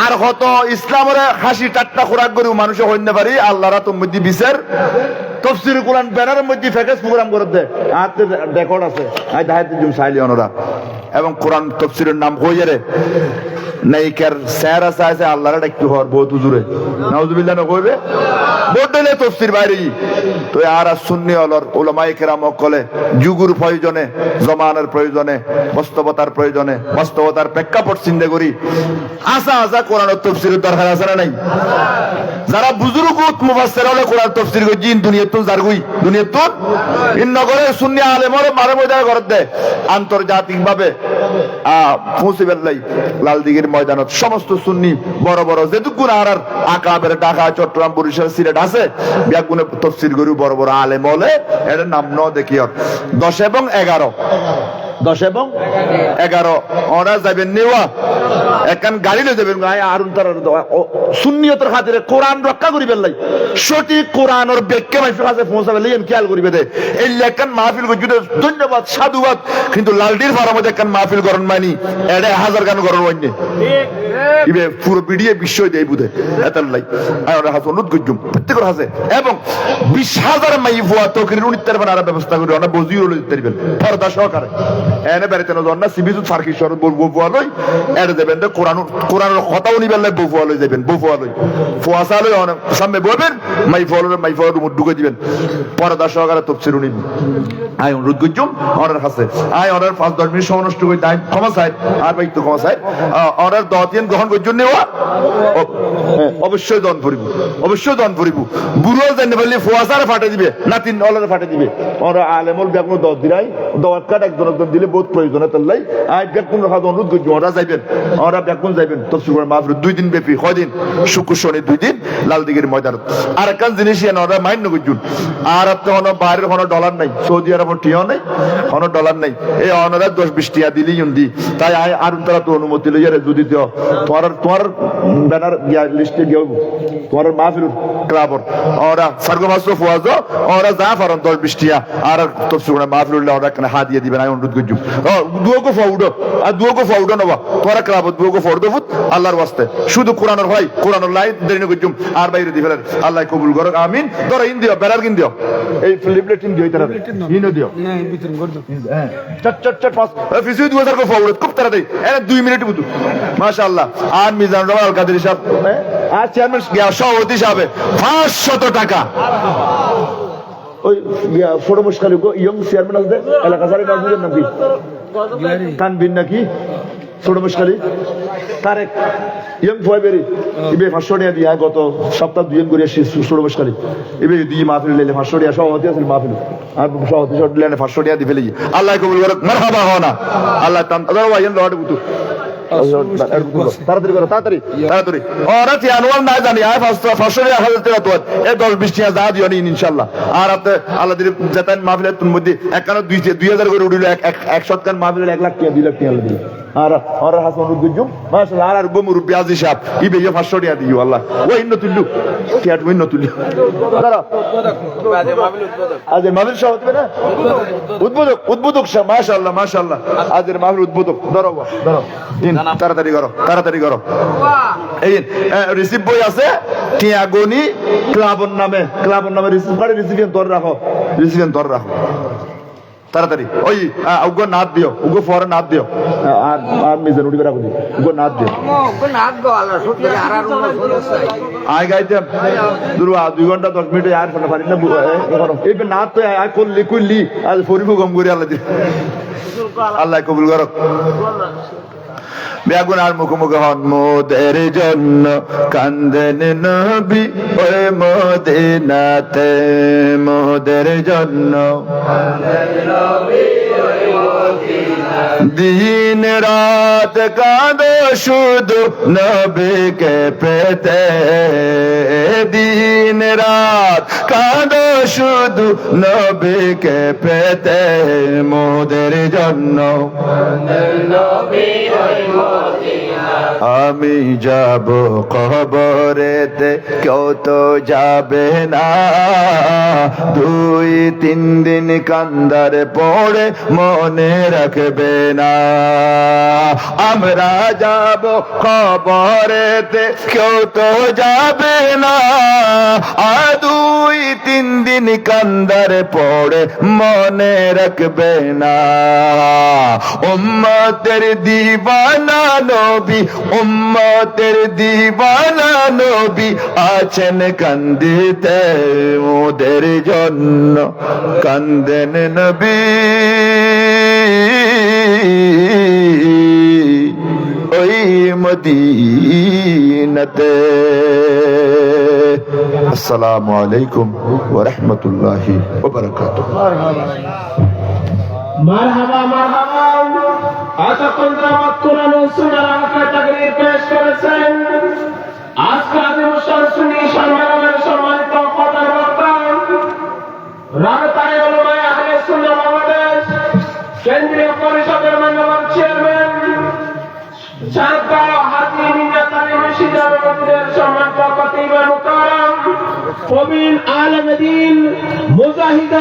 আর কত ইসলামের হাসি টাট্টা খোরাক করেও মানুষে হইতে পারি আল্লাহরা তোর মধ্যে বিচার তফসির কোরআন ব্যানারের মধ্যে ফ্যাকাস প্রোগ্রাম করে দে আর রেকর্ড আছে আই দাহাইতে জুম সাইলি অনরা এবং কোরআন তফসিরের নাম কইয়ে রে নাইকার স্যার আছে আল্লাহরা একটু হওয়ার বহুত হুজুরে নাউজুবিল্লাহ না কইবে বড়লে তফসির বাইরে তো আর সুন্নি অলর উলামায়ে কেরাম কলে যুগুর প্রয়োজনে জমানের প্রয়োজনে বাস্তবতার প্রয়োজনে বাস্তবতার প্রেক্ষাপট চিন্তা করি আসা কোরআন তফসিরের দরকার আছে না নাই? যারা বুজুর্গ মুফাসসির হলে কোরআন তফসির কই জিন দুনিয়াতুন জারগুই দুনিয়াতুন ইন নগরে সুন্নি আলেমরে মারে ময়দানে করে দে আন্তর্জাতিক ভাবে পৌঁছিবেলাই লালদিঘির ময়দানত সমস্ত সুন্নি বড় বড় যেটুকুন আর আকাবের ঢাকা চট্টগ্রাম বরিশাল সিলেট আছে ব্যাগুনে তফসির করি বড় বড় আলেম হলে এর নাম ন দেখি 10 এবং 11 ওরা যাবেন নেওয়া একখান গাড়ি লয়ে যাবেন আর সুন্নিয়তের খাতিরে কোরআন রক্ষা করি বেলাই সঠিক কোরআনের ব্যাখ্যা মানুষের কাছে পৌঁছাবে লাইন খেয়াল করিবে দে এই একখান মাহফিল করতে ধন্যবাদ সাধুবাদ। কিন্তু লালডির ফার্মে একখান মাহফিল করন মানি এটা 1000 গান করন অন্য ইবে পুরো ভিডিও বিশ্ব দেই বুঝে এত লাই আর হাস অনুরোধ করজুম প্রত্যেকের হাসে এবং 20,000 মাই ফুয়া তকরির উনিত্তার বানার ব্যবস্থা করি আমরা বজিও লইতে পারবেন পর্দা সহকারে এনে বেরেতে না জন্না সিবিজু ফারকি শরৎ বলবো ফুয়া লই এর দেবেন তো কোরআনের কথা উনিবেন লাই ফুয়া লই যাবেন ফুয়া লই ফুয়াসা লই সামনে বলবেন মাই ফুয়া রুম ঢুকে দিবেন পর্দা সহকারে তফসির উনি আই অনুরোধ করজুম অর্ডার হাসে আই অর্ডার 5-10 মিনিট সময় নষ্ট করে টাইম ক্ষমা চাই আর ভাই তো ক্ষমা চাই অর্ডার 10 গ্রহণ করজুন নেওয়া অবশ্যই দন করিব বুড়ো জানি বললে ফুয়াসারে ফাটে দিবে না 3 ডলারে ফাটে দিবে ওরা আলেমল ব্যাগ 10 দিরাই দওয়াত কাট একজন দিলে বহুত প্রয়োজন তাল্লাই আই ব্যাগ কোন রাখা অনুরোধ করজুম ওরা যাইবেন ওরা ব্যাগ কোন যাইবেন তফসির কোরআন মাহফিল 2 দিন ব্যাপী কয়দিন শুক্র শনি 2 দিন লালদিঘির ময়দানত। আর একখান জিনিস ওরা মাইন্ড করজুন আর তো কোনো বাইরের কোনো ডলার নাই সৌদি আরবের টিয়া নাই কোনো ডলার নাই এই ওনারা 10-20 টিয়া দিলি ইন্দি তাই আই আর তারা তো অনুমতি লইয়া যদি দিও তোমার ব্যানার লিস্টে গিয়ে তোমার মাহফিল ক্লাবর ওরা সর্গমাস্ত ফুয়াজ ওরা যা পারেন 10-20 টিয়া আর তফসির কোরআন মাহফিল ওরা কেন হাত দিয়ে দিবেন আমি অনুরোধ করজুম দুগো ফাউডো আর দুগো ফাউডো নবা তোমার ক্লাবত দুগো ফাউডো ফুট আল্লাহর ওয়াস্তে শুধু কোরআনের হয় কোরআনের লাই দেরি করজুম আর বাইরে দি ফেলেন আল্লাহ কবুল করুক আমিন। ধরো ইন দিও বেড়ার কিন দিও এই লিফলেট ইন দিও এটা ইনো দিও হ্যাঁ চট পাস ফিসি 2000 কো ফাউড খুব তাড়াতাড়ি এর 2 মিনিট বুঝু মাশাআল্লাহ। আর মিজান রহমান আল কাদের সাহেব আর চেয়ারম্যান সভাপতি সাহেব 500 টাকা ওই ফটো মুশকালি গো ইয়ং চেয়ারম্যান আছে এলাকা সারি নাজুদের নাকি তানবিন নাকি ছোট মুশকালি তারেক ইয়ং ফয়বেরি ইবে 500 টাকা দিয়া গত সপ্তাহ 2 করে ছোট মুশকালি ইবে দিয়ে মাহফিল লেলে 500 টাকা সভাপতি আছে মাহফিল আর সভাপতি লেলে 500 টাকা দি ফেলি আল্লাহ কবুল করুক মারহাবা হনা আল্লাহ তান আদার ওয়াইন লড় বুতু তাড়াতাড়ি করো তাড়াতাড়ি তাড়াতাড়ি ওরা তিয়ানোয়াল না জানি আয় 500 টাকা তো এই 10-20 টাকা যা দিও নি ইনশাআল্লাহ আর আপনি আল্লাহ দিলে যেতেন মাহফিলের তুন মধ্যে একখানা 2000 করে উঠিল এক শতকান মাহফিলের 1 লাখ টাকা 2 লাখ টাকা আল্লাহ দিলে আর আর হাসান উদ্দুজুম মাশাআল্লাহ আর বমুর বিয়াজি সাহেব ই বেয়ে 500 টাকা দিও আল্লাহ ওই নতুল্লু কি আর ওই নতুল্লু দাঁড়া আজের মাহফিল সহ হবে না উদ্বোধক সাহেব মাশাআল্লাহ মাশাআল্লাহ আজের মাহফিল উদ্বোধক ধরো ইন তাড়াতাড়ি করো এই রিসিভ বই আছে টিয়াগনি ক্লাবন নামে রিসিভ করে রিসিভিয়েন্ট তোর রাখো তাড়াতাড়ি ওই উগো নাদ দিও উগো ফরে নাদ দিও আর মিজান উঠি রাখো দি উগো নাদ দিও আই গাইতে দুরু 2 ঘন্টা 10 মিনিট আর ফোন পারি না এই নাদ তো আই কইলি আজ ফরিবো গম করে আল্লাহ কবুল করো বেগুনার মুখোমুখি হন মোদের জন্য কান্দেন নবী ওই মদিনাতে মোদের জন্য দিন রাত কাঁদো শুধু নবীকে পেতে দিন রাত কাঁদো শুধু নবীকে পেতে মোদের জন্য আমি যাব কবরেতে কেউ তো যাবে না 2-3 দিন কান্দার পড়ে মনে রাখবে না আমরা যাব কবরেতে কেউ তো যাবে না আর 2-3 দিন কান্দার পড়ে মনে রাখবে না উম্মতের দিওয়ানা নবী উম্মতের দিওয়ানা নবী আছেন কান্দিতে ওদের জন্য কান্দেন নবী ওই মদিনাতে আসসালামু আলাইকুম ওয়া রাহমাতুল্লাহি ওয়া বারাকাতুহু মারহাবা এতক্ষণ যাবত কোরআন ও সুন্নাহর আলোকে তাকরীর পেশ করেছেন আজকে আদিমুসান সুন্নি সম্মেলনের সম্মানিত প্রধান বক্তা রাবেতায়ে উলামায়ে আহলে সুন্নাহ বাংলাদেশ কেন্দ্রীয় পরিষদের মাননীয় চেয়ারম্যান শাহবাগ হাজি মিল্লাত আলী মসজিদের সম্মানিত খতিব মুকাররম প্রবীণ আলেম দ্বীন মুজাহিদ